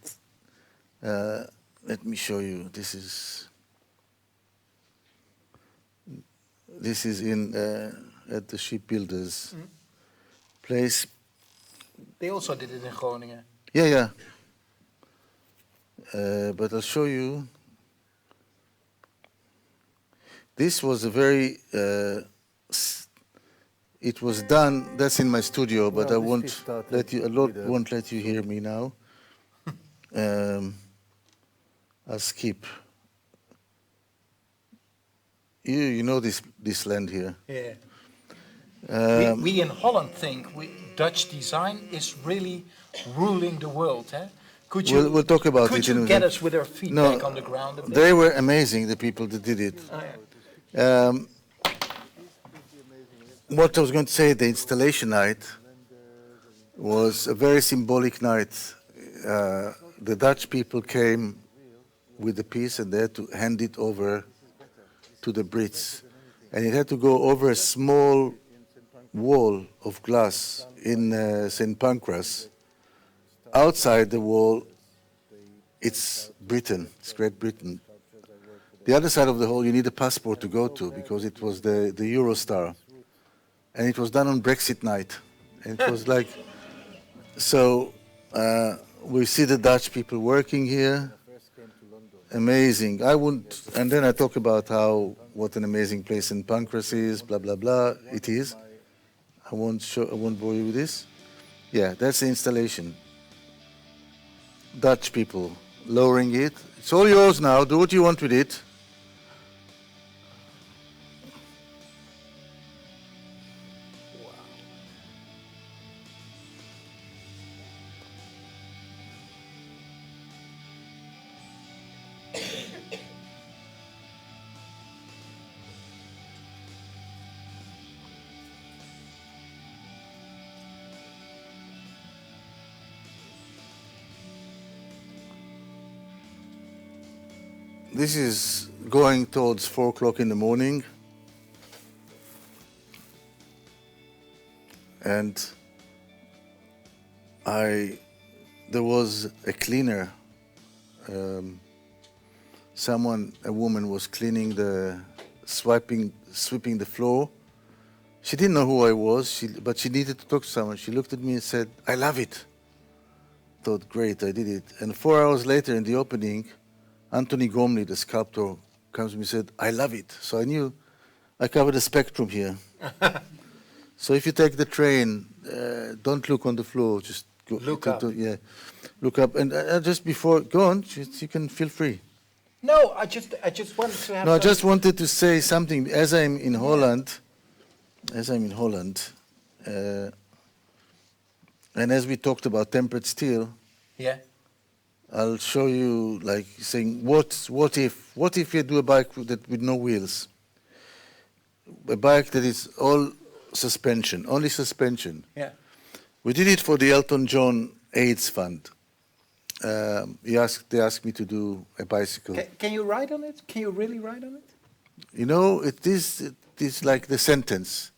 let me show you. This is in at the shipbuilders place. They also did it in Groningen. Yeah. But I'll show you. This was a very. It was done. That's in my studio, but I won't let you. Won't let you hear me now. I'll skip. You know this land here. Yeah. We in Holland think Dutch design is really ruling the world. Could you? We'll talk about it. Could you get us with our feet back on the ground a bit? They were amazing. The people that did it. Oh, yeah. What I was going to say, the installation night was a very symbolic night. The Dutch people came with the piece and they had to hand it over to the Brits. And it had to go over a small wall of glass in St. Pancras. Outside the wall, it's Britain, it's Great Britain. The other side of the wall, you need a passport to go to because it was the Eurostar. And it was done on Brexit night. And it was like, so we see the Dutch people working here. Amazing. And then I talk about what an amazing place St. Pancras is, blah, blah, blah. It is. I won't bore you with this. Yeah, that's the installation. Dutch people lowering it. It's all yours now. Do what you want with it. This is going towards 4 o'clock in the morning. And there was a cleaner. A woman was cleaning sweeping the floor. She didn't know who I was, but she needed to talk to someone. She looked at me and said, "I love it." Thought, great, I did it. And 4 hours later in the opening, Anthony Gormley, the sculptor, comes to me and said, "I love it." So I knew I covered the spectrum here. So if you take the train, don't look on the floor, just go. Look up. Yeah, look up. And just before, go on, you can feel free. No, I just wanted to have. No, I just wanted to say something. As I'm in Holland, and as we talked about tempered steel, Yeah. I'll show you, like, saying, what if you do a bike with no wheels? A bike that is all suspension, only suspension. Yeah. We did it for the Elton John AIDS Fund. They asked me to do a bicycle. Can you ride on it? Can you really ride on it? You know, it is like the sentence.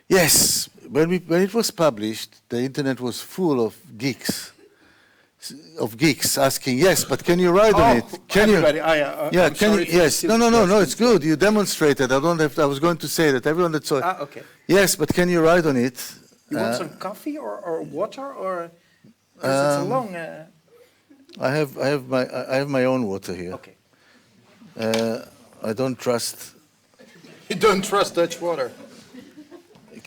Yes, when it was published, the internet was full of geeks asking, yes, but can you ride on it? Can everybody, you? Yeah, can you? Yes. No, it's good. You demonstrated. I was going to say that everyone that saw it. Okay. Yes, but can you ride on it? You want some coffee or water or? It's a long. I have my own water here. Okay. I don't trust. You don't trust Dutch water. Is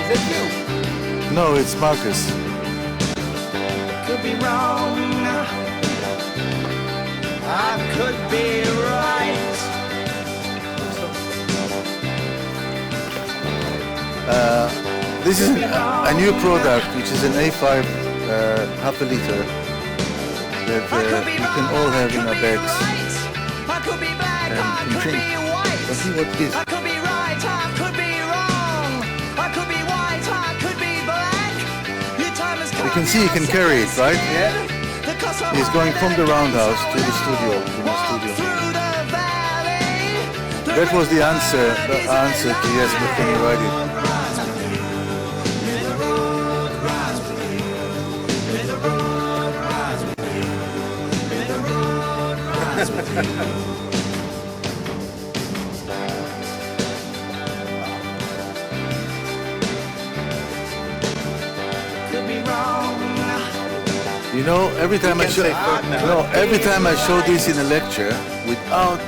that you? No, it's Marcus. Could be wrong, I could be right. This is a new product, which is an A5 half a liter that you can all have in our bags I could be black, I and could drink. be white. But see what it is. I could be right, I could be wrong. I could be white, I could be black. Your time has come. You can see he can carry it, right? Yeah. He's going from the roundhouse to the studio. That was the answer to yes, but can you ride it? Could be wrong. You know, every time I show, every time I show this in a lecture,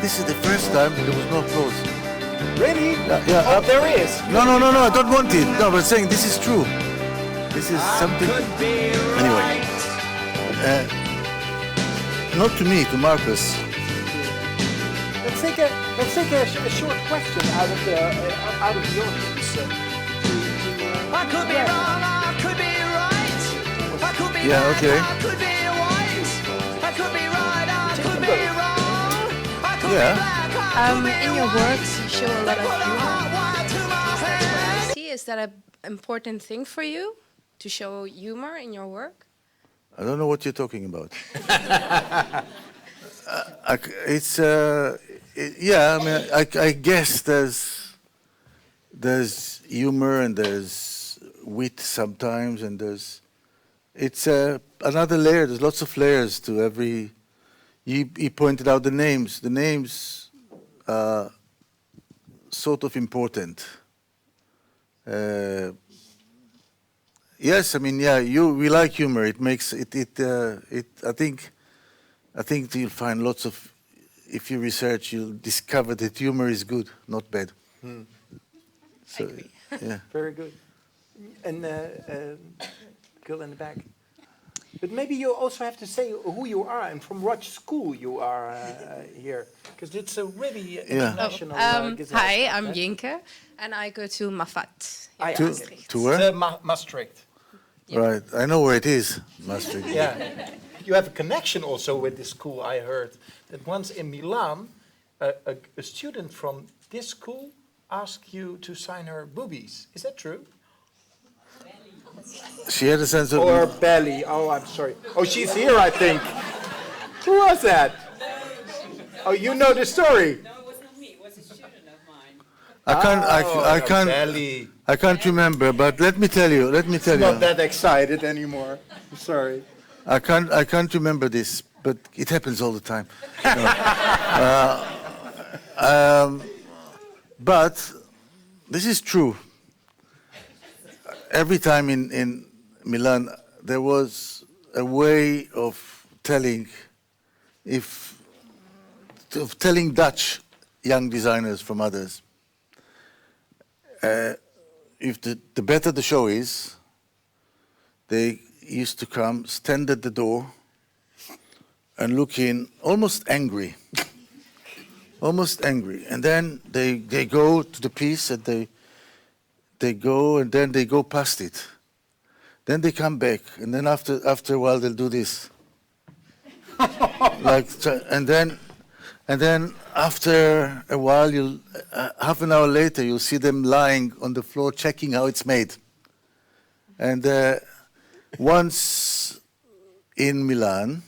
this is the first time there was no applause. Really? Yeah. Oh, there is. No, I don't want it. No, but saying this is true. This is something. Anyway, not to me, to Marcus. Let's take a short question out of the audience. I could be wrong, I could be right. I could be Yeah, black, okay. I could be white. I could be right, I could be wrong. I could Yeah. be black, I could be In your white. works, you show a lot of Put a humor. hot wire to my head. See, is that an important thing for you to show humor in your work? I don't know what you're talking about. It's yeah. I mean, I guess there's humor and there's wit sometimes, and it's another layer. There's lots of layers to every. He pointed out the names. The names are sort of important. Yes, I mean, yeah. We like humor. It makes it. I think you'll find lots of. If you research, you'll discover that humor is good, not bad. So, yeah. Very good. And girl in the back. But maybe you also have to say who you are and from what school you are here, because it's a really international. gazette. Hi, I'm Jinke, and I go to Mafat. To where? Maastricht. Right, I know where it is, Maastricht. Yeah. You have a connection also with this school, I heard. That once in Milan, a student from this school asked you to sign her boobies. Is that true? She had a sense of. Or belly. Oh, I'm sorry. Oh, she's here, I think. Who was that? Oh, you know the story. No, it was not me. It was a student of mine. I can't remember, but let me tell you. Not that excited anymore. I'm sorry. I can't remember this, but it happens all the time. But this is true. Every time in Milan, there was a way of telling Dutch young designers from others. If the better the show is, they used to come, stand at the door, and look in, almost angry. And then they go to the piece and they go and then they go past it. Then they come back, and then after a while they'll do this. And then after a while, half an hour later, you'll see them lying on the floor checking how it's made. And once in Milan,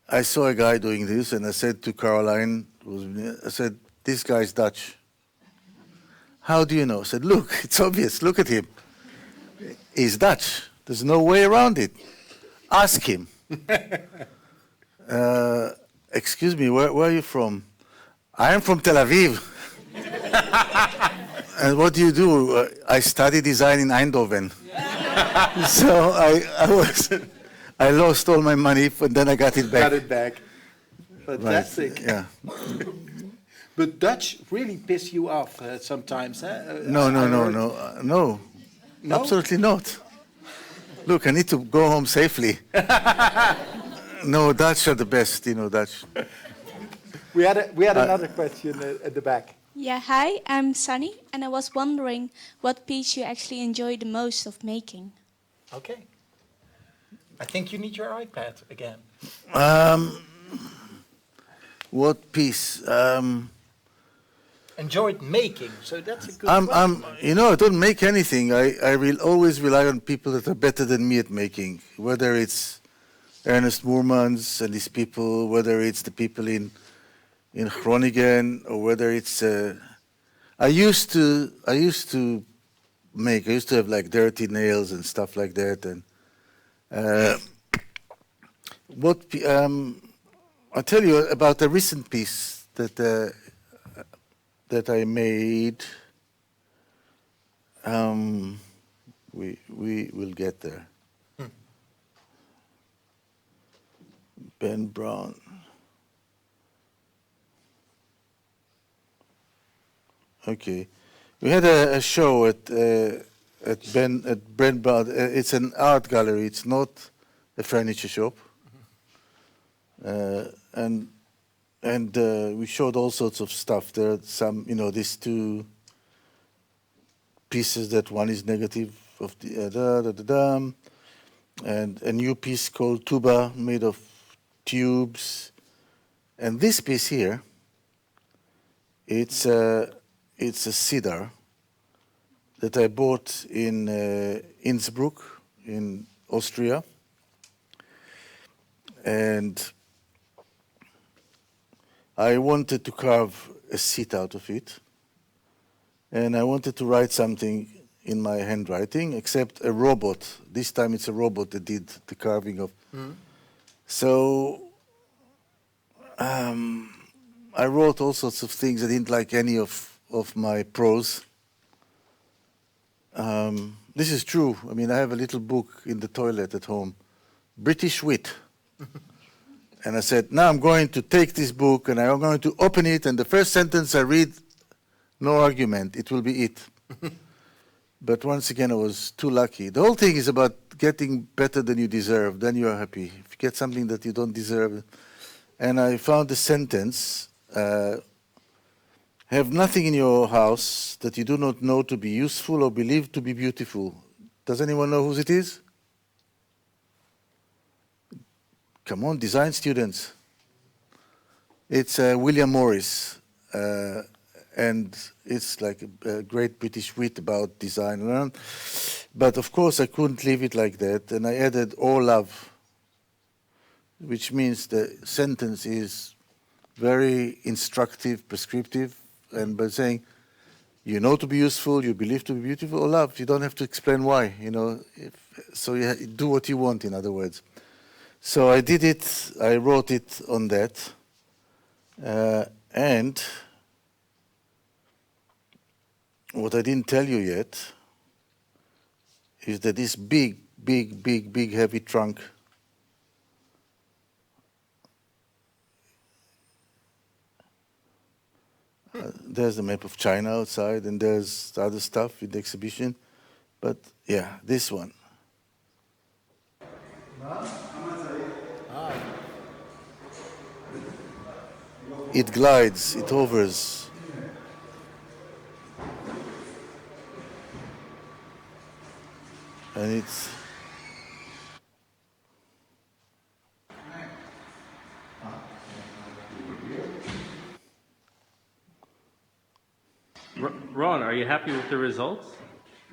I saw a guy doing this, and I said to Caroline, I said, "This guy's Dutch." "How do you know?" I said, "Look, it's obvious. Look at him. He's Dutch. There's no way around it. Ask him." Excuse me, where are you from? "I am from Tel Aviv." And what do you do? I studied design in Eindhoven. So I lost all my money, but then I got it back. Got it back. Fantastic. Yeah. But Dutch really piss you off sometimes, huh? No. No? Absolutely not. Look, I need to go home safely. No, Dutch are the best, Dutch. We had another question at the back. Yeah, hi, I'm Sunny, and I was wondering what piece you actually enjoy the most of making. Okay. I think you need your iPad again. What piece? Enjoyed making, so that's a good question. I don't make anything. I will always rely on people that are better than me at making, whether it's Ernest Moermans and his people, whether it's the people in Groningen, or whether it's. I used to have like dirty nails and stuff like that, and I'll tell you about a recent piece that I made. We will get there. Ben Brown. Okay, we had a show at Ben Brown. It's an art gallery. It's not a furniture shop. And we showed all sorts of stuff. There are some, these two pieces. That one is negative of the and a new piece called Tuba, made of tubes. And this piece here, it's a cedar that I bought in Innsbruck, in Austria. And I wanted to carve a seat out of it. And I wanted to write something in my handwriting, except a robot. This time it's a robot that did the carving of. So I wrote all sorts of things. I didn't like any of my prose. This is true. I mean, I have a little book in the toilet at home, British Wit. And I said, now I'm going to take this book and I'm going to open it, and the first sentence I read, no argument, it will be it. But once again, I was too lucky. The whole thing is about getting better than you deserve, then you are happy. If you get something that you don't deserve. And I found a sentence, have nothing in your house that you do not know to be useful or believe to be beautiful. Does anyone know whose it is? Come on, design students. It's William Morris, and it's like a great British wit about design. But of course, I couldn't leave it like that, and I added "or love," which means the sentence is very instructive, prescriptive, and by saying, you know to be useful, you believe to be beautiful, or love, you don't have to explain why. So you do what you want, in other words. So I did it, I wrote it on that, and what I didn't tell you yet is that this big, heavy trunk there's the map of China outside, and there's other stuff in the exhibition, but yeah, this one. It glides, it hovers. And it's Ron, are you happy with the results?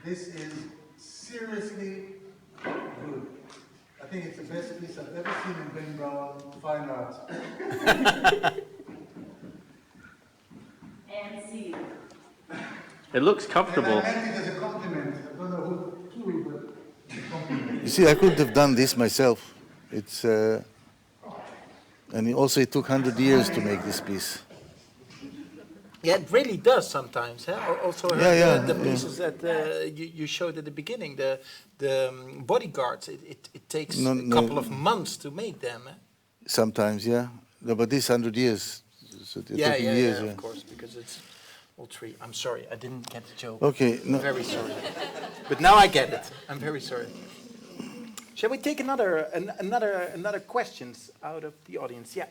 This is seriously good. I think it's the best piece I've ever seen in Ben Brown fine art. And see. It looks comfortable. And I meant it as a compliment. I don't know who to, but a compliment. You see, I couldn't have done this myself. It's and also it took 100 years to make this piece. Yeah, it really does sometimes. Huh? Also, the pieces that you showed at the beginning, the bodyguards. It takes a couple of months to make them. Eh? Sometimes, yeah. No, but this 100 years. So they're talking years, of course, because it's all three. I'm sorry, I didn't get the joke. Okay, no. I'm very sorry. But now I get it. I'm very sorry. Shall we take another questions out of the audience? Yeah.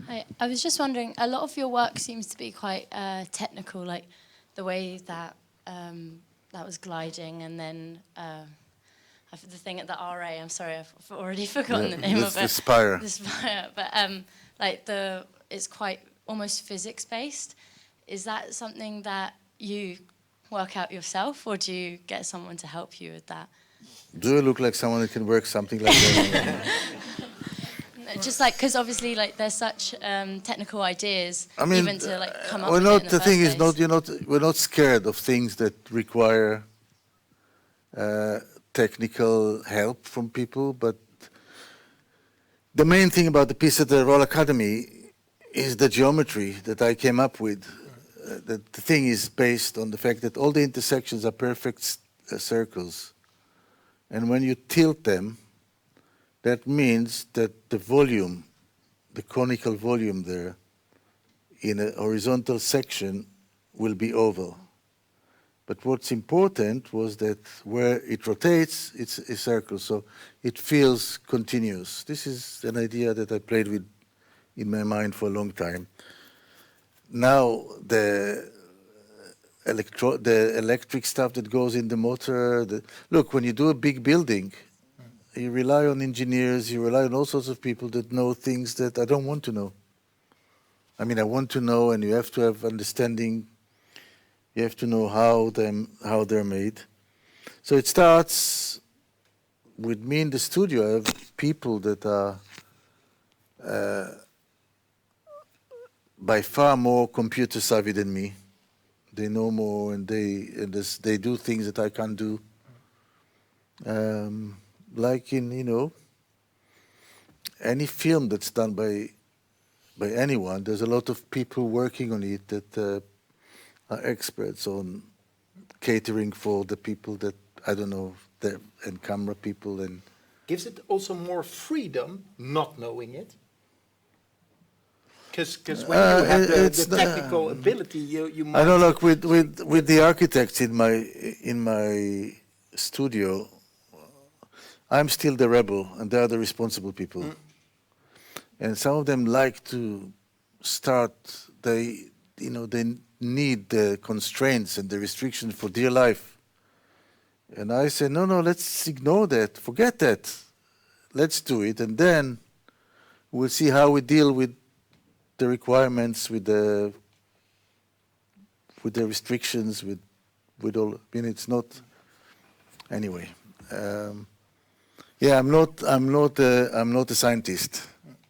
Hi, I was just wondering, a lot of your work seems to be quite technical, like the way that that was gliding, and then the thing at the RA. I'm sorry, I've already forgotten the name of it. The spire. The spire, but like it's quite almost physics based. Is that something that you work out yourself, or do you get someone to help you with that? Do I look like someone that can work something like that? Just like, because obviously, like, there's such technical ideas, I mean, even to like come up with it in the the thing first is, place. we're not scared of things that require technical help from people. But the main thing about the piece at the Royal Academy is the geometry that I came up with. The thing is based on the fact that all the intersections are perfect circles, and when you tilt them, that means that the volume, the conical volume there, in a horizontal section will be oval. But what's important was that where it rotates, it's a circle, so it feels continuous. This is an idea that I played with in my mind for a long time. Now the electric stuff that goes in the motor, look, when you do a big building, you rely on engineers, you rely on all sorts of people that know things that I don't want to know. I mean, I want to know, and you have to have understanding. You have to know how they're made. So it starts with me in the studio. I have people that are by far more computer savvy than me. They know more, and they do things that I can't do. Like in any film that's done by anyone, there's a lot of people working on it that are experts on catering for the people that I don't know, and camera people, and Gives it also more freedom not knowing it. Because when you have the technical ability, you might. I don't know. With the architects in my studio, I'm still the rebel, and they are the responsible people. And some of them like to start. They need the constraints and the restrictions for dear life. And I say, no, let's ignore that. Forget that. Let's do it, and then we'll see how we deal with the requirements, with the restrictions, with all. I mean, it's not. Anyway. Yeah, I'm not a scientist,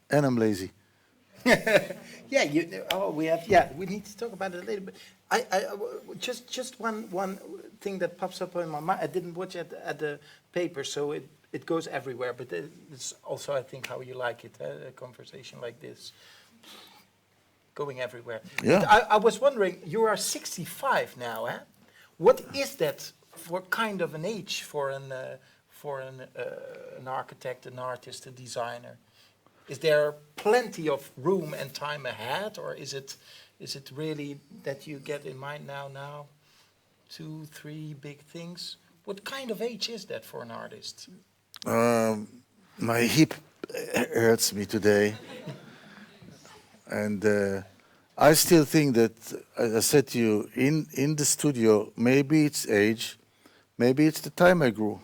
and I'm lazy. Yeah, we need to talk about it a little bit. Just one thing that pops up in my mind. I didn't watch it at the paper, so it goes everywhere. But it's also, I think, how you like it. A conversation like this, going everywhere. Yeah. I was wondering, you are 65 now, eh? What is that for kind of an age for an architect, an artist, a designer? Is there plenty of room and time ahead, or is it really that you get in mind now 2, 3 big things? What kind of age is that for an artist? My hip hurts me today, and I still think that, as I said to you, in the studio, maybe it's age, maybe it's the time I grew.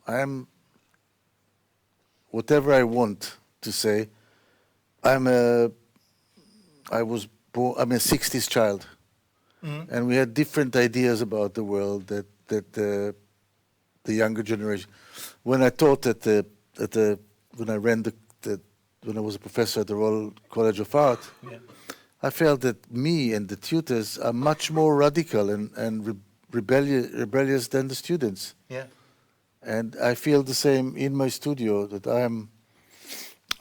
I'm whatever I want to say. I'm a 60s child, and we had different ideas about the world that the younger generation. When I taught when I was a professor at the Royal College of Art, I felt that me and the tutors are much more radical and rebellious than the students. Yeah. And I feel the same in my studio, that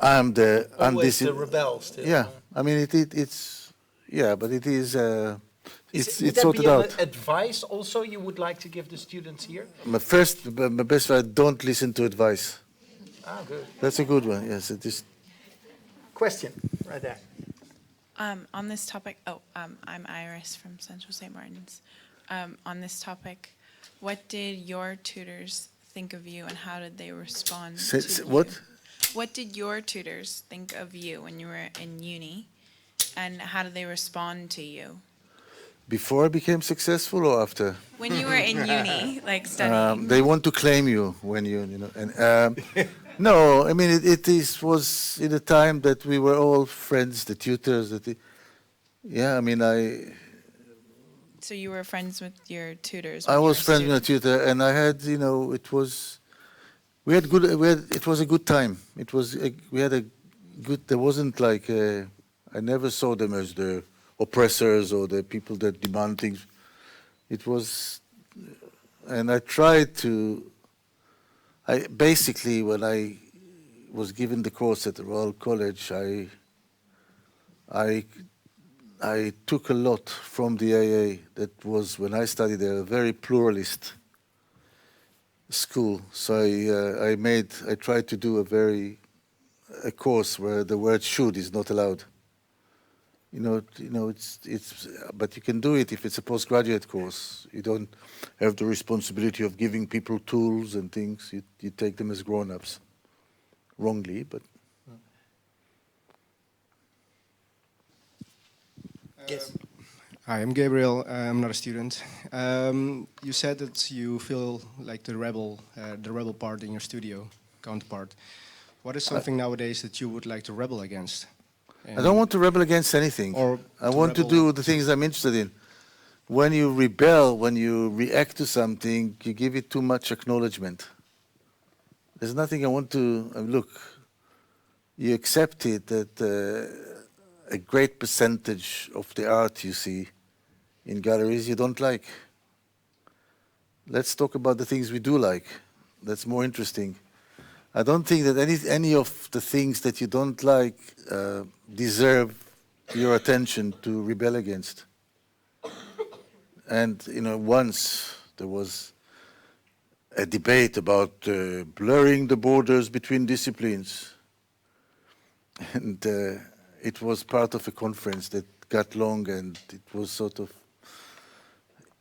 I'm Always this. the rebel still. Yeah, I mean it's yeah, but it is. Would It's that sorted be an out. advice also you would like to give the students here? My best friend, don't listen to advice. Ah, good. That's a good one. Yes, it is. Question right there. On this topic, I'm Iris from Central St. Martin's. On this topic, what did your tutors think of you and how did they respond to you? What? What did your tutors think of you when you were in uni and how did they respond to you? Before I became successful or after? When you were in uni, like studying. They want to claim you when you know. And no, I mean was in a time that we were all friends, the tutors. Yeah, I mean So you were friends with your tutors? I when you was were a friends with a student? tutor, and I had it was it was a good time. We had a good. There wasn't like I never saw them as the oppressors or the people that demand things. It was, and I tried to. I basically, when I was given the course at the Royal College, I took a lot from the AA. That was when I studied there, a very pluralist school. So I tried to do a course where the word "should" is not allowed. But you can do it if it's a postgraduate course. You don't have the responsibility of giving people tools and things. You take them as grown-ups, wrongly, but. Yes. Hi, I'm Gabriel. I'm not a student. You said that you feel like the rebel part in your studio counterpart. What is something nowadays that you would like to rebel against? I don't want to rebel against anything. I want to do the things I'm interested in. When you rebel, when you react to something, you give it too much acknowledgement. There's nothing I want to look. You accept it that a great percentage of the art you see in galleries you don't like. Let's talk about the things we do like. That's more interesting. I don't think that any of the things that you don't like deserve your attention to rebel against. And once there was a debate about blurring the borders between disciplines, and it was part of a conference that got long, and it was sort of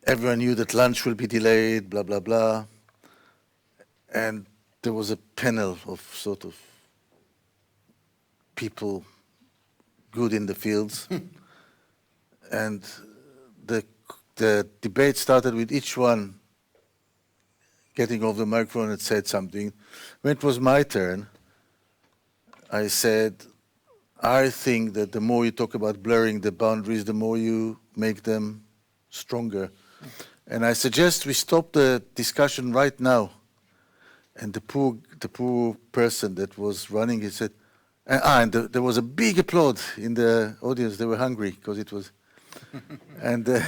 everyone knew that lunch will be delayed, blah blah blah, and there was a panel of sort of people good in the fields, and the debate started with each one getting off the microphone and said something. When it was my turn, I said, I think that the more you talk about blurring the boundaries, the more you make them stronger. And I suggest we stop the discussion right now. And the poor person that was running it said, and there was a big applaud in the audience. They were hungry because it was, and the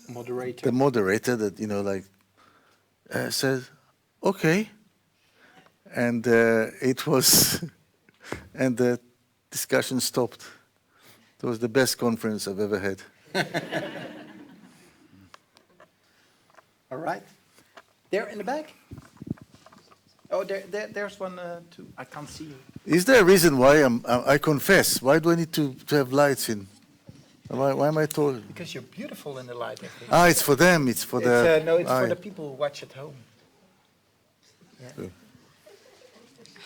moderator that said, okay, and it was, and the discussion stopped. It was the best conference I've ever had. All right. There in the back? Oh, there's one too. I can't see you. Is there a reason why I confess? Why do I need to have lights in? Why am I told? Because you're beautiful in the light, I think. It's for them. It's for the. No, it's for the people who watch at home. Yeah.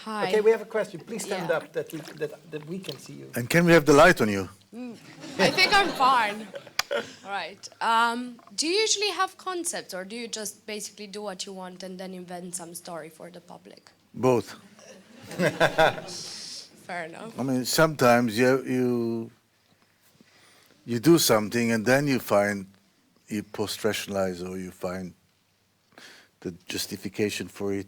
Hi. Okay, we have a question. Please stand up that we can see you. And can we have the light on you? I think I'm fine. All right. Do you usually have concepts, or do you just basically do what you want and then invent some story for the public? Both. Fair enough. I mean, sometimes you do something and then you post-rationalize, or you find the justification for it.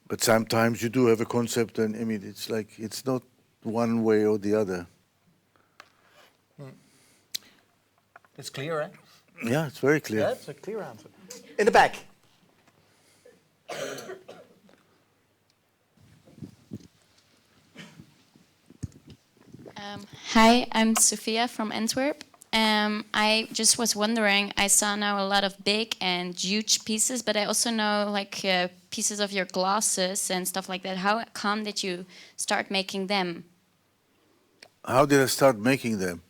But sometimes you do have a concept, and I mean, it's like it's not one way or the other. It's clear, eh? Yeah, it's very clear. Yeah, it's a clear answer. In the back. Hi, I'm Sophia from Antwerp. I just was wondering, I saw now a lot of big and huge pieces, but I also know like pieces of your glasses and stuff like that. How come did you start making them? How did I start making them?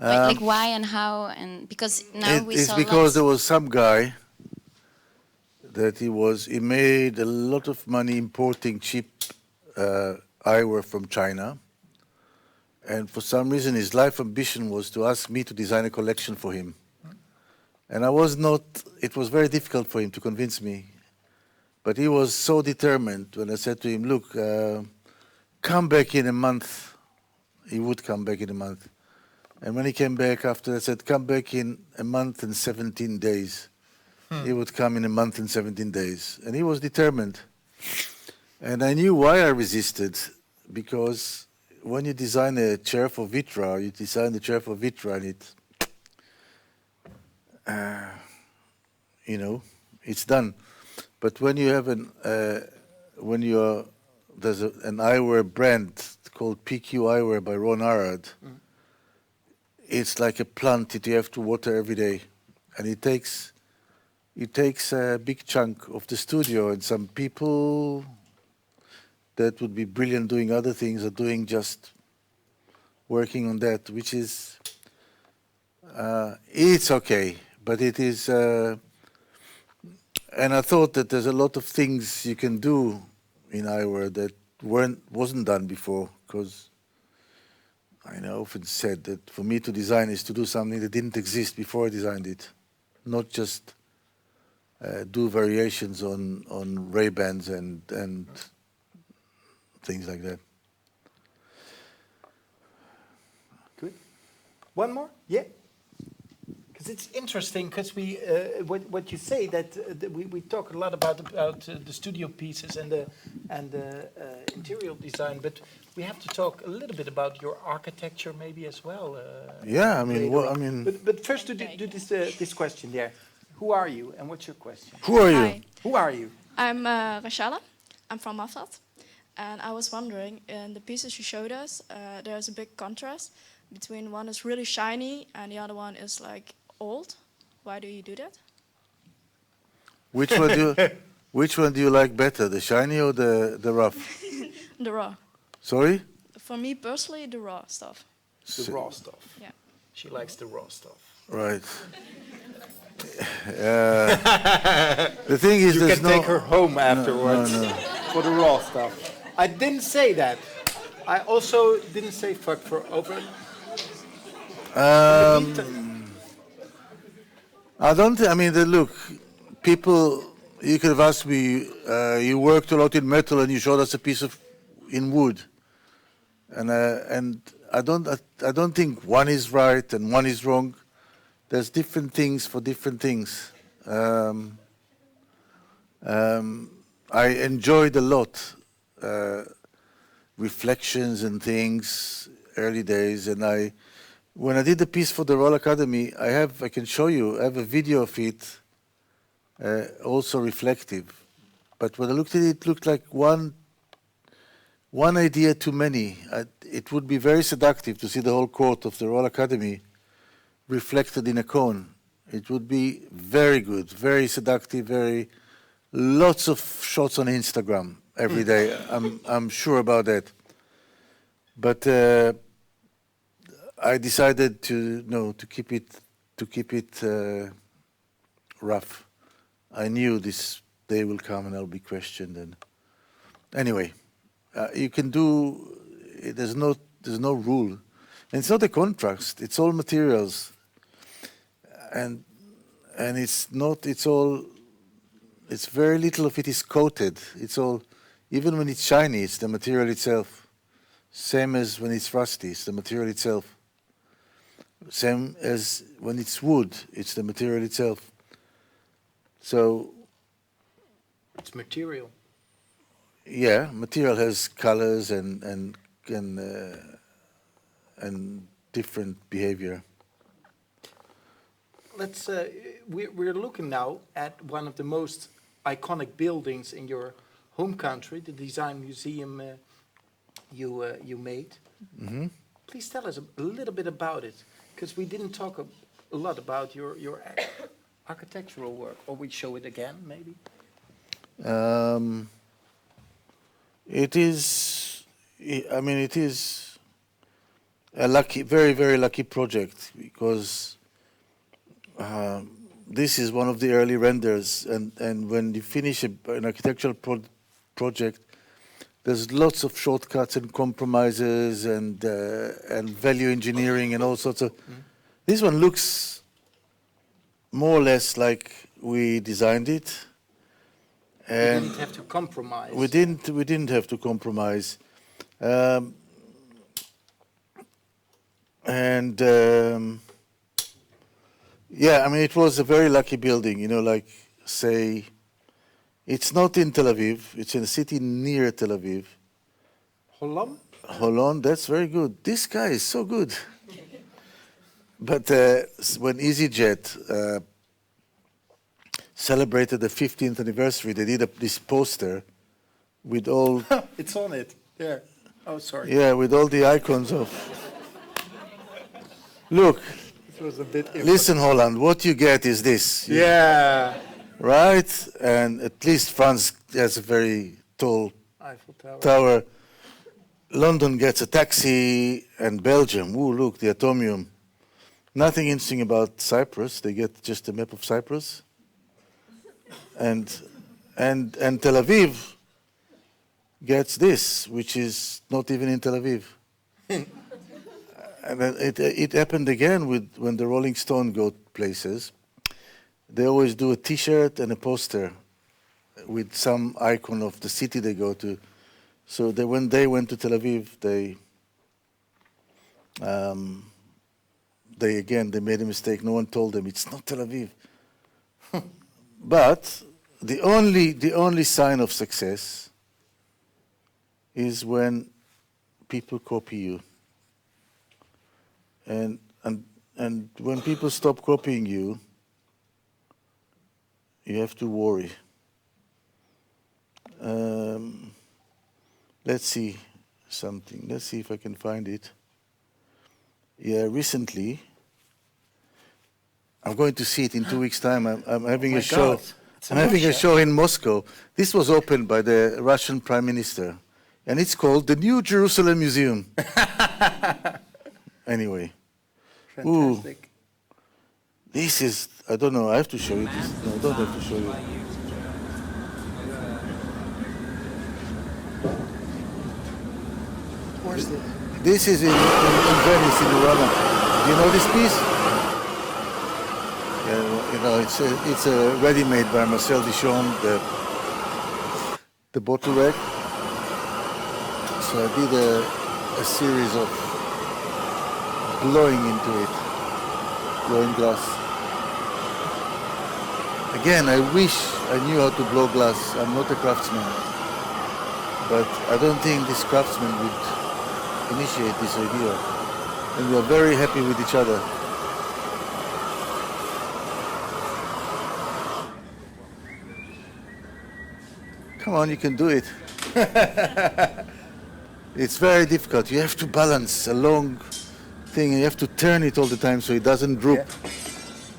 Like why and how? And because now we It's saw because lots. there was some guy that he made a lot of money importing cheap eyewear from China. And for some reason, his life ambition was to ask me to design a collection for him. And I was not, it was very difficult for him to convince me. But he was so determined when I said to him, look, come back in a month. He would come back in a month. And when he came back after, I said, come back in a month and 17 days. He would come in a month and 17 days. And he was determined. And I knew why I resisted, because when you design a chair for Vitra, you design the chair for Vitra, and it's done. But when you have there's an eyewear brand called PQ Eyewear by Ron Arad. It's like a plant that you have to water every day, and it takes a big chunk of the studio, and some people that would be brilliant doing other things are doing just working on that, which is, it's okay, but it is, and I thought that there's a lot of things you can do in eyewear that wasn't done before, because I often said that for me to design is to do something that didn't exist before I designed it, not just do variations on Ray-Bans and things like that. Good. One more? Yeah. Because it's interesting, because what you say that we talk a lot about the studio pieces and the interior design, but we have to talk a little bit about your architecture maybe as well. Yeah, I mean, But first, do this question there. Who are you, and what's your question? Who are you? Hi. Who are you? I'm Rachelle. I'm from Mafat. And I was wondering, in the pieces you showed us, there's a big contrast between one is really shiny and the other one is like old. Why do you do that? Which one do you like better, the shiny or the rough? The raw. Sorry? For me personally, the raw stuff. The raw stuff. Yeah. She likes the raw stuff. Right. The thing is, you there's can take her home afterwards no. for the raw stuff. I didn't say that. I also didn't say fuck for over. I don't. I mean, look, people. You could have asked me. You worked a lot in metal, and you showed us a piece in wood. And I don't think one is right and one is wrong. There's different things for different things. I enjoyed a lot reflections and things, early days, and when I did the piece for the Royal Academy, I can show you, I have a video of it, also reflective. But when I looked at it, it looked like one idea too many. It would be very seductive to see the whole court of the Royal Academy reflected in a cone. It would be very good, very seductive, lots of shots on Instagram every day. I'm sure about that. But I decided to keep it rough. I knew this day will come and I'll be questioned. And anyway, you can do. There's no rule, and it's not a contrast. It's all materials, and it's not. It's all. It's very little of it is coated. It's all, even when it's shiny, it's the material itself. Same as when it's rusty, it's the material itself. Same as when it's wood, it's the material itself. So it's material. Yeah, material has colors and different behavior. Let's. We're looking now at one of the most iconic buildings in your home country, the design museum you made. Mm-hmm. Please tell us a little bit about it, because we didn't talk a lot about your architectural work. Or we show it again, maybe? It is, I mean, it is a lucky, very, very lucky project, because this is one of the early renders, and when you finish an architectural project, there's lots of shortcuts and compromises and value engineering and all sorts of. This one looks more or less like we designed it. And we didn't have to compromise. We didn't have to compromise. Yeah, I mean, it was a very lucky building, you know, like, say, it's not in Tel Aviv, it's in a city near Tel Aviv. Holland? Holland, that's very good. This guy is so good. But when EasyJet celebrated the 15th anniversary, they did this poster with all... It's on it, yeah. Oh, sorry. Yeah, with all the icons of... Look, it was a bit listen, Holland, what you get is this. Yeah. Right? And at least France has a very tall Eiffel tower. London gets a taxi, and Belgium, ooh, look, the atomium. Nothing interesting about Cyprus. They get just a map of Cyprus. And Tel Aviv gets this, which is not even in Tel Aviv. And it happened again when the Rolling Stone go places. They always do a T-shirt and a poster with some icon of the city they go to. So when they went to Tel Aviv, they made a mistake. No one told them it's not Tel Aviv. But the only sign of success is when people copy you. And when people stop copying you, you have to worry. Let's see something. Let's see if I can find it. Yeah, recently, I'm going to see it in 2 weeks' time. I'm having a show. God. I'm having a show in Moscow. This was opened by the Russian Prime Minister, and it's called the New Jerusalem Museum. Anyway. Fantastic. Ooh, this is, I don't know, I have to show you this. No, I don't have to show you. Where's this? This is in Venice, in Urana. Do you know this piece? Yeah, you know, it's a ready-made by Marcel Dichon, the bottle rack. So I did a series of blowing into it, blowing glass. Again, I wish I knew how to blow glass. I'm not a craftsman. But I don't think this craftsman would initiate this idea. And we are very happy with each other. Come on, you can do it. It's very difficult. You have to balance a long thing, and you have to turn it all the time so it doesn't droop. Yeah.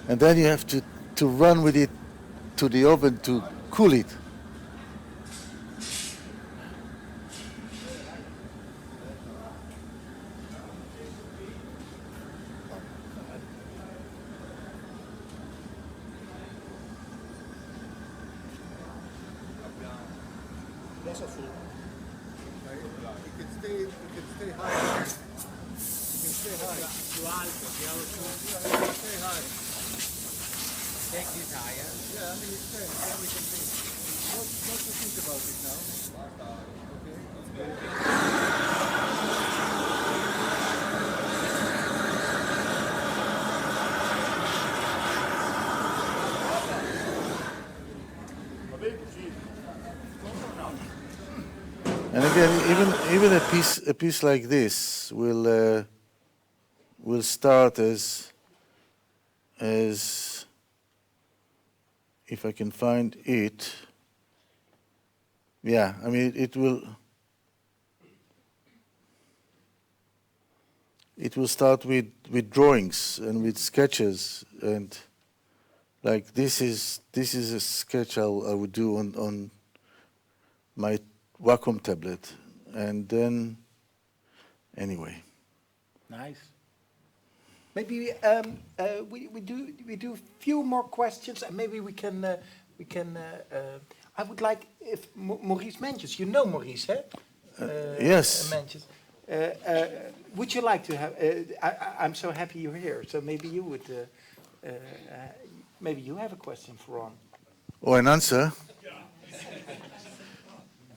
And then you have to run with it to the oven to cool it. And again, even a piece like this will start as if I can find it. yeah, I mean, it will start with drawings and with sketches, and like this is a sketch I would do on my Wacom tablet, and then anyway. Nice. Maybe we do a few more questions, and maybe we can. I would like if Maurice Mentjes. You know Maurice, eh? Yes. Mentjes. Would you like to have? I'm so happy you're here. So maybe you would. Maybe you have a question for Ron. Or an answer.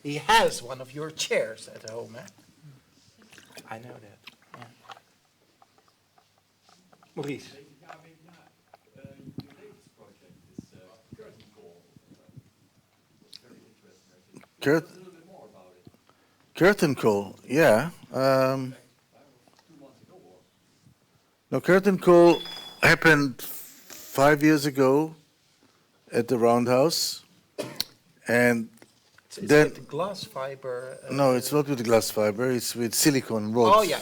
He has one of your chairs at home, eh? I know that. Yeah. Maurice. Curtain call, yeah. No, curtain call happened 5 years ago at the Roundhouse, and It's then with the glass fiber. no, it's not with glass fiber. It's with silicone rods. Oh yeah.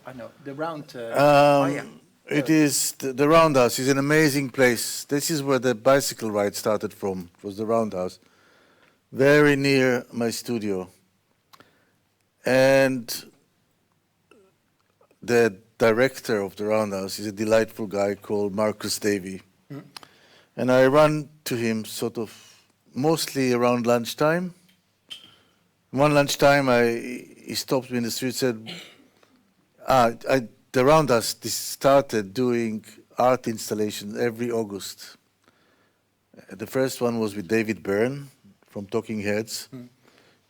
I know the round. Oh yeah. It is the Roundhouse is an amazing place. This is where the bicycle ride started from. It was the Roundhouse, very near my studio. And the director of the Roundhouse is a delightful guy called Marcus Davey. Mm. And I run to him sort of mostly around lunchtime. One lunchtime, he stopped me in the street and said, the Roundhouse started doing art installations every August. The first one was with David Byrne from Talking Heads. Mm.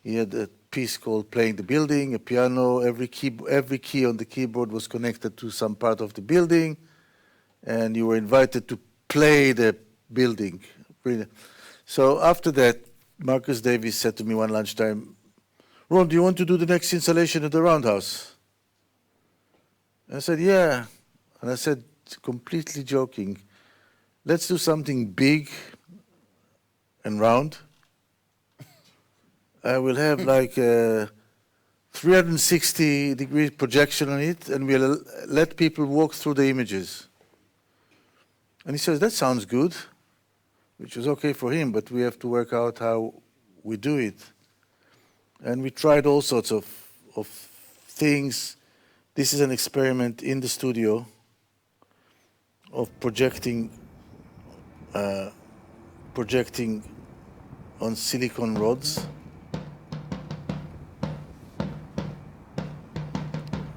He had a piece called Playing the Building, a piano. Every key on the keyboard was connected to some part of the building, and you were invited to play the building. So after that, Marcus Davies said to me one lunchtime, Ron, do you want to do the next installation at the Roundhouse? I said, yeah. And I said, completely joking, let's do something big and round. I will have like a 360-degree projection on it, and we'll let people walk through the images. And he says, that sounds good, which was okay for him, but we have to work out how we do it. And we tried all sorts of things. This is an experiment in the studio of projecting on silicone rods.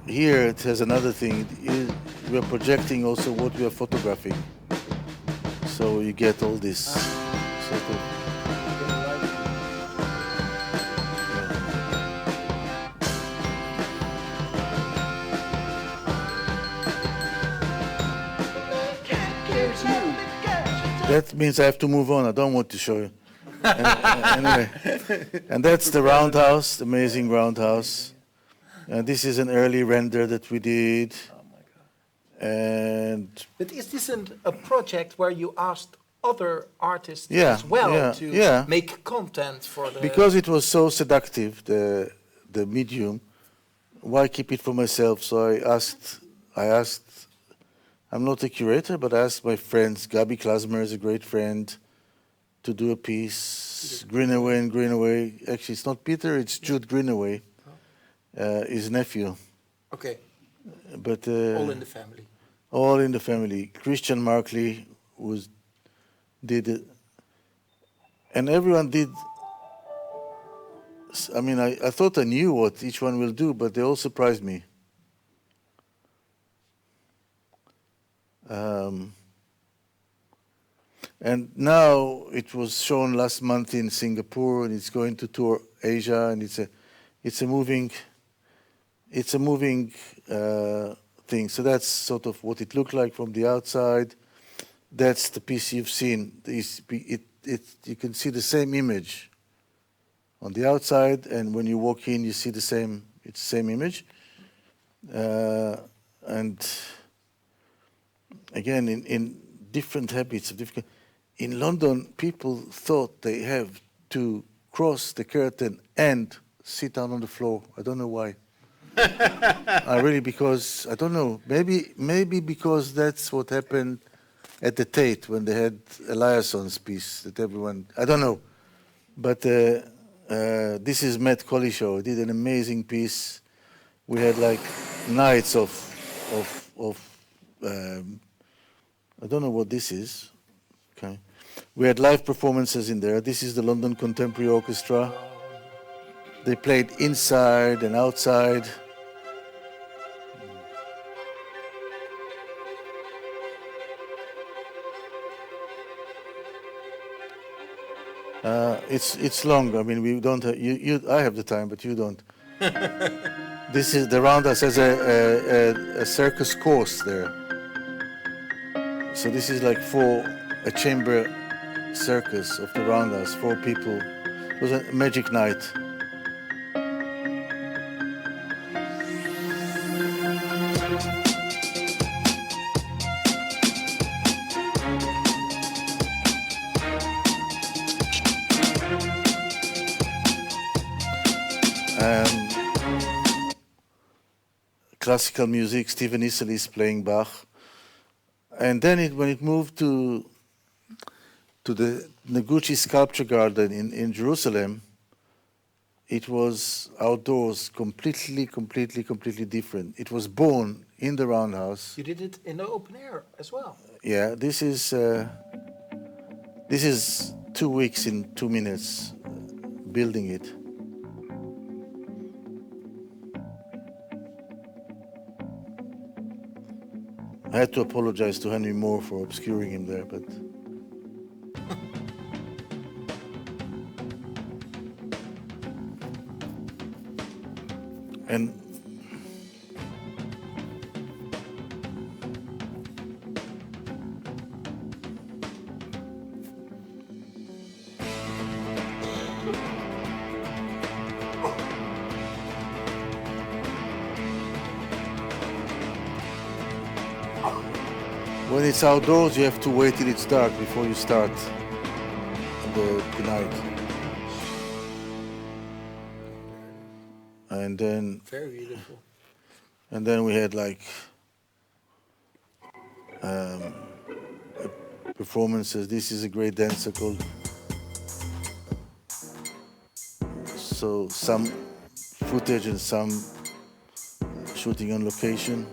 Here it has another thing. We are projecting also what we are photographing. So you get all this sort of... That means I have to move on. I don't want to show you. Anyway, and that's the Roundhouse, the amazing Roundhouse. And this is an early render that we did. Oh my God. And but is this a project where you asked other artists yeah, as well yeah, to yeah. make content for the... Because it was so seductive, the medium, why keep it for myself? So I asked, I'm not a curator, but I asked my friends, Gabi Klasmer is a great friend, to do a piece, Greenaway and Greenaway. Actually, it's not Peter, it's Jude Greenaway, his nephew. Okay. But all in the family. All in the family. Christian Markley did it. And everyone did. I mean, I thought I knew what each one will do, but they all surprised me. And now it was shown last month in Singapore, and it's going to tour Asia, and it's a moving thing. So that's sort of what it looked like from the outside. That's the piece you've seen. You can see the same image on the outside, and when you walk in, you see it's the same image. And again, in different habits of different. In London, people thought they have to cross the curtain and sit down on the floor. I don't know why. I really, because, I don't know, maybe because that's what happened at the Tate when they had Eliasson's piece that everyone, I don't know. But this is Matt Collishaw. He did an amazing piece. We had like nights of I don't know what this is. Okay. We had live performances in there. This is the London Contemporary Orchestra. They played inside and outside. It's long. I mean, we don't. I have the time, but you don't. This is the Roundhouse has a circus course there. So this is like a chamber circus of the Roundhouse, 4 people. It was a magic night. Classical music, Stephen Issel is playing Bach. And then when it moved to the Noguchi Sculpture Garden in Jerusalem, it was outdoors, completely different. It was born in the Roundhouse. You did it in the open air as well. Yeah, this is 2 weeks in 2 minutes building it. I had to apologize to Henry Moore for obscuring him there, but... and when it's outdoors, you have to wait till it's dark before you start the night. And then... Very beautiful. And then we had like performances. This is a great dancer called... So some footage and some shooting on location.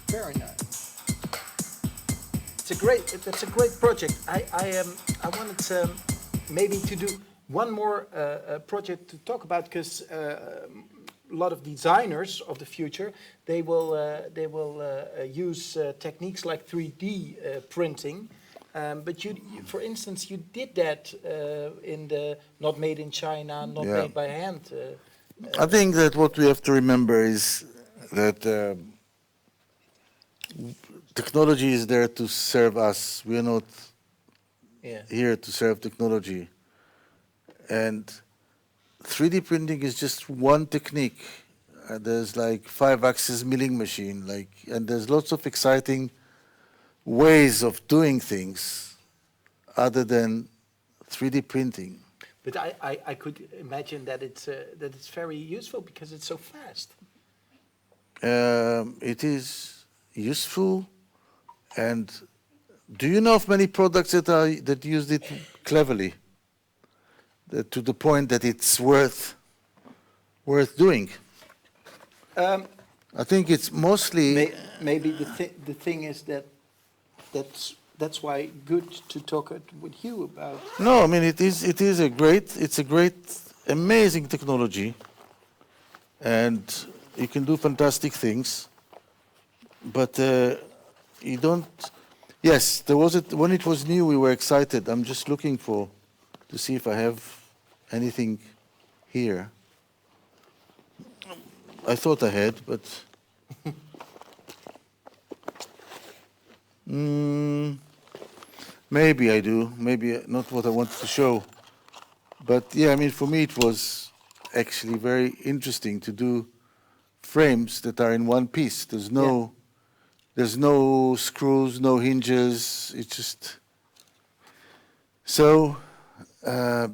Very nice. It's a great project. I wanted maybe to do one more project to talk about, because a lot of designers of the future, they will use techniques like 3D printing. But you, for instance, you did that in the not made in China, not made by hand. I think that what we have to remember is that technology is there to serve us. We are not here to serve technology. And 3D printing is just one technique. There's like 5-axis milling machine, and there's lots of exciting ways of doing things other than 3D printing. But I could imagine that it's very useful because it's so fast. It is useful, and do you know of many products that use it cleverly, to the point that it's worth doing? I think it's mostly maybe the thing is that's why good to talk with you about. No, I mean it's a great, amazing technology, and you can do fantastic things. But you don't. Yes, there was when it was new. We were excited. I'm just looking to see if I have anything here. I thought I had, but maybe I do. Maybe not what I wanted to show. But yeah, I mean, for me it was actually very interesting to do frames that are in one piece. There's no screws, no hinges. It's just so. Wow.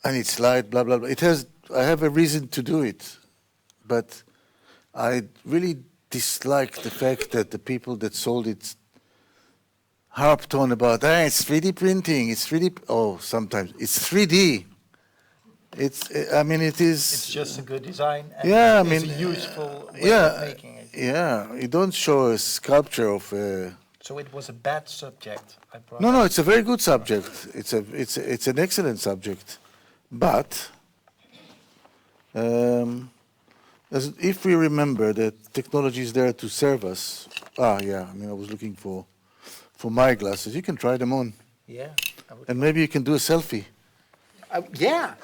And it's light, blah blah blah. It has. I have a reason to do it, but I really dislike the fact that the people that sold it harped on about, it's 3D printing. It's 3D. Oh, sometimes it's 3D. It's. I mean, it is. It's just a good design. And Yeah, I it's mean, a useful way of making it. Yeah. You don't show a sculpture of. So it was a bad subject. I brought No, up. it's a very good subject. It's an excellent subject, but if we remember that technology is there to serve us. Yeah. I mean, I was looking for my glasses. You can try them on, Yeah. and maybe you can do a selfie. Yeah.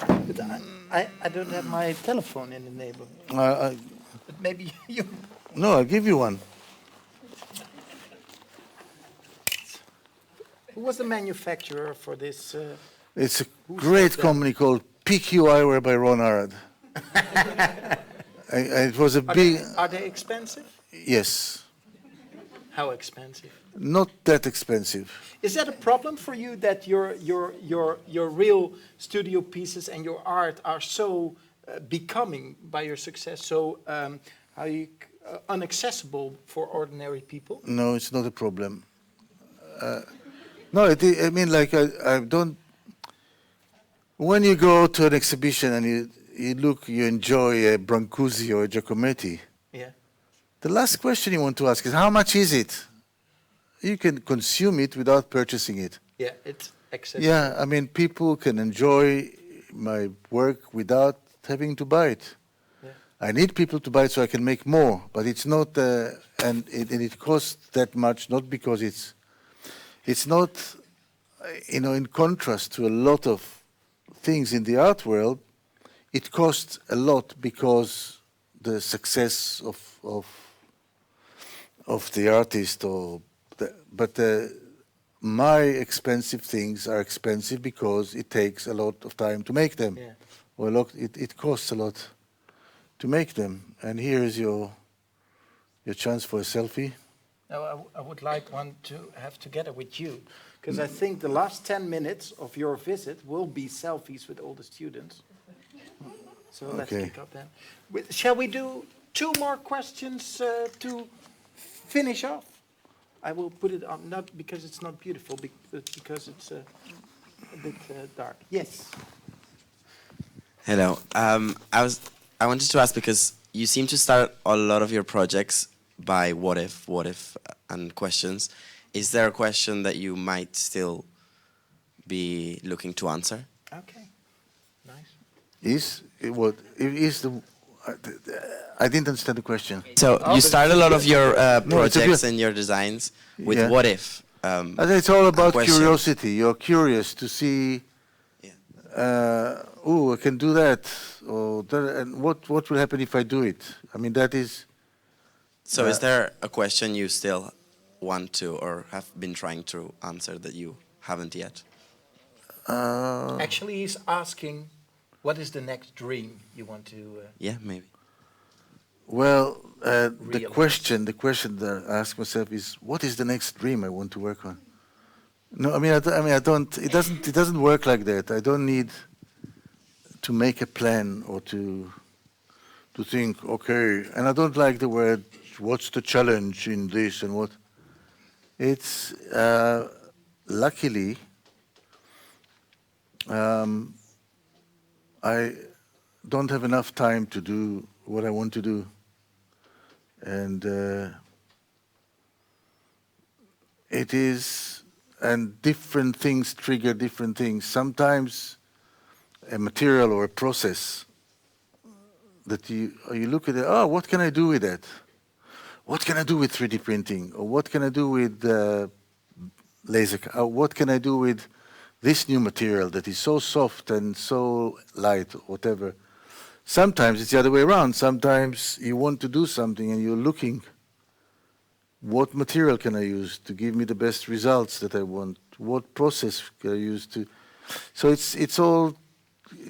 But I don't have my telephone in the neighborhood. But maybe you. No, I'll give you one. Who was the manufacturer for this? It's a great company called PQ Eyewear by Ron Arad. It was a big. Are they expensive? Yes, How expensive? not that expensive. Is that a problem for you that your real studio pieces and your art are so becoming by your success so unaccessible for ordinary people? No, it's not a problem. No, I mean, like I don't. When you go to an exhibition and you enjoy a Brancusi or a Giacometti, Yeah. the last question you want to ask is, how much is it? You can consume it without purchasing it. Yeah, it's accessible. Yeah, I mean, people can enjoy my work without having to buy it. Yeah. I need people to buy it so I can make more, but it's not, and it costs that much, not because it's not, in contrast to a lot of things in the art world, it costs a lot because the success of the artist but my expensive things are expensive because it takes a lot of time to make them. Yeah. Or it costs a lot to make them. And here is your chance for a selfie. Now, I would like one to have together with you, because I think the last 10 minutes of your visit will be selfies with all the students. So let's Okay. pick up then. Shall we do 2 more questions to finish off? I will put it on, not because it's not beautiful, but because it's a bit dark. Yes. Hello. I wanted to ask, because you seem to start a lot of your projects by what if, and questions. Is there a question that you might still be looking to answer? Okay. Nice. I didn't understand the question. So you start a lot of your No, it's a projects good- and your designs with Yeah. what if. It's all about questions. curiosity. You're curious to see, I can do that, or that, and what will happen if I do it? I mean, that is. So is there a question you still want to or have been trying to answer that you haven't yet? Actually, he's asking, what is the next dream you want to... Yeah, maybe. Well, the Realize. question that I ask myself is, what is the next dream I want to work on? No, I don't. It doesn't work like that. I don't need to make a plan or to think, okay. And I don't like the word, what's the challenge in this and what. It's luckily I don't have enough time to do what I want to do, and it is, and different things trigger different things. Sometimes a material or a process that you look at it, what can I do with that? What can I do with 3D printing? Or what can I do with laser? What can I do with this new material that is so soft and so light, whatever? Sometimes it's the other way around. Sometimes you want to do something and you're looking, what material can I use to give me the best results that I want? What process can I use to? So it's all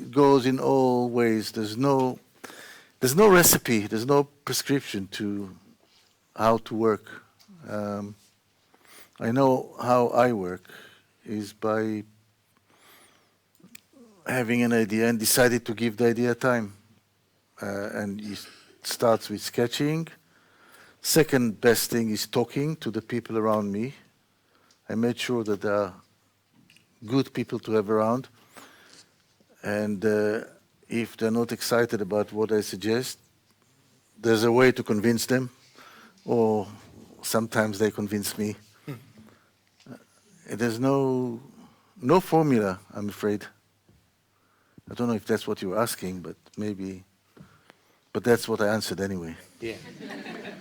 goes in all ways. There's no recipe, there's no prescription to how to work. I know how I work is by having an idea and decided to give the idea time. And it starts with sketching. Second best thing is talking to the people around me. I made sure that there are good people to have around. And if they're not excited about what I suggest, there's a way to convince them, or sometimes they convince me. There's no formula, I'm afraid. I don't know if that's what you were asking, but maybe. But that's what I answered anyway. Yeah.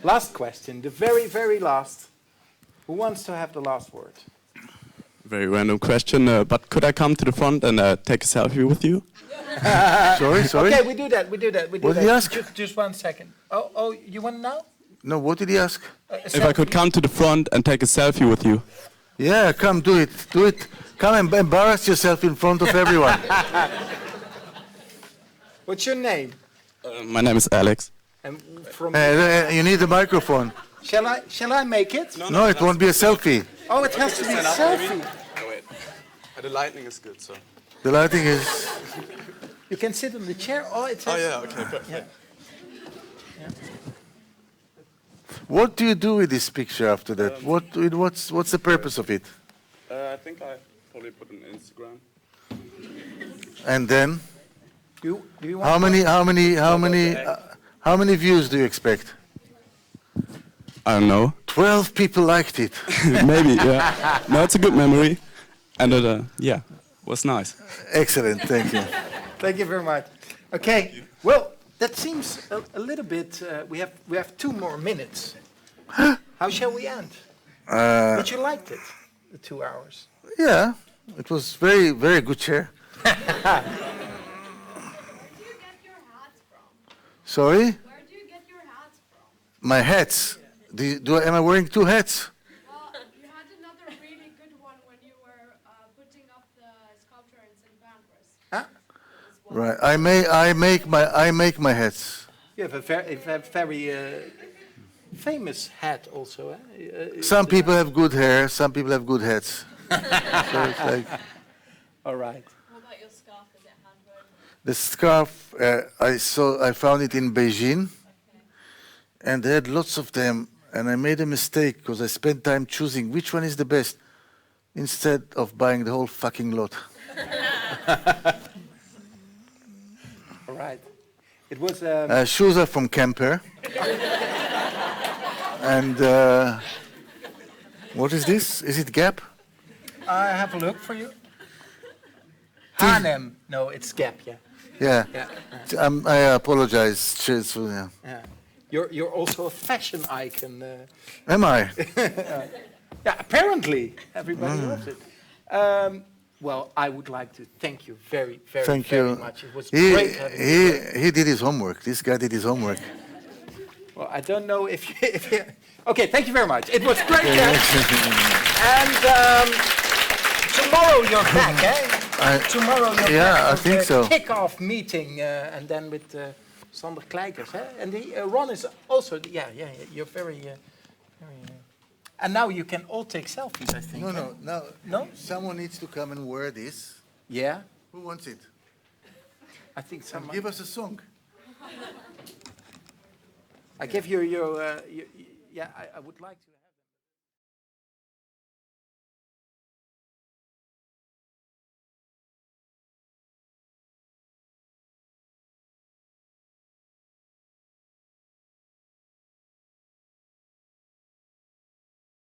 Last question, the very, very last. Who wants to have the last word? Very random question, but could I come to the front and take a selfie with you? Sorry? Okay, we do that. What did he ask? Just 1 second. Oh, you want to know? No, what did he ask? If I could come to the front and take a selfie with you. Yeah, come, do it. Do it. Come and embarrass yourself in front of everyone. What's your name? My name is Alex. And from you need a microphone. Shall I make it? No, it won't be a selfie. Oh, it has to be a selfie. Oh, wait. The lighting is good, so. The lighting is... You can sit on the chair. Oh, it has... Oh, yeah, okay, perfect. Yeah. What do you do with this picture after that? What's the purpose of it? I think I probably put it on Instagram. And then? Do you want How many views do you expect? I don't know. 12 people liked it. Maybe, yeah. No, it's a good memory. And it, yeah, was nice. Excellent, thank you. Thank you very much. Okay, well, that seems a little bit, we have 2 more minutes. How shall we end? Did you like it, the 2 hours? Yeah, it was very, very good chair. Sorry? Where do you get your hats from? My hats? Am I wearing 2 hats? Well, you had another really good one when you were putting up the sculpture in St. Pancras. Huh? Right, I make my hats. You have a very famous hat also. Some people have good hair, some people have good hats. So it's like... All right. What about your scarf? Is it handwoven? The scarf, I found it in Beijing, and they had lots of them, and I made a mistake because I spent time choosing which one is the best instead of buying the whole fucking lot. All right. It was... shoes are from Kemper. And what is this? Is it Gap? I have a look for you. H&M. No, it's Gap, yeah. Yeah. I apologize. Cheers for Yeah. You're also a fashion icon. Am I? Yeah, apparently everybody loves it. Well, I would like to thank you very, very much. It was great having you. He did his homework. This guy did his homework. Well, I don't know if you... Okay, thank you very much. It was great. And tomorrow you're back, eh? Tomorrow you're back. I think so. Kick-off meeting, and then with Sander Kleikers, eh? And Ron is also... Yeah, you're very... and now you can all take selfies, I think. No. Someone needs to come and wear this. Yeah? Who wants it? I think someone... Give us a song. I give you your... Yeah, I would like to...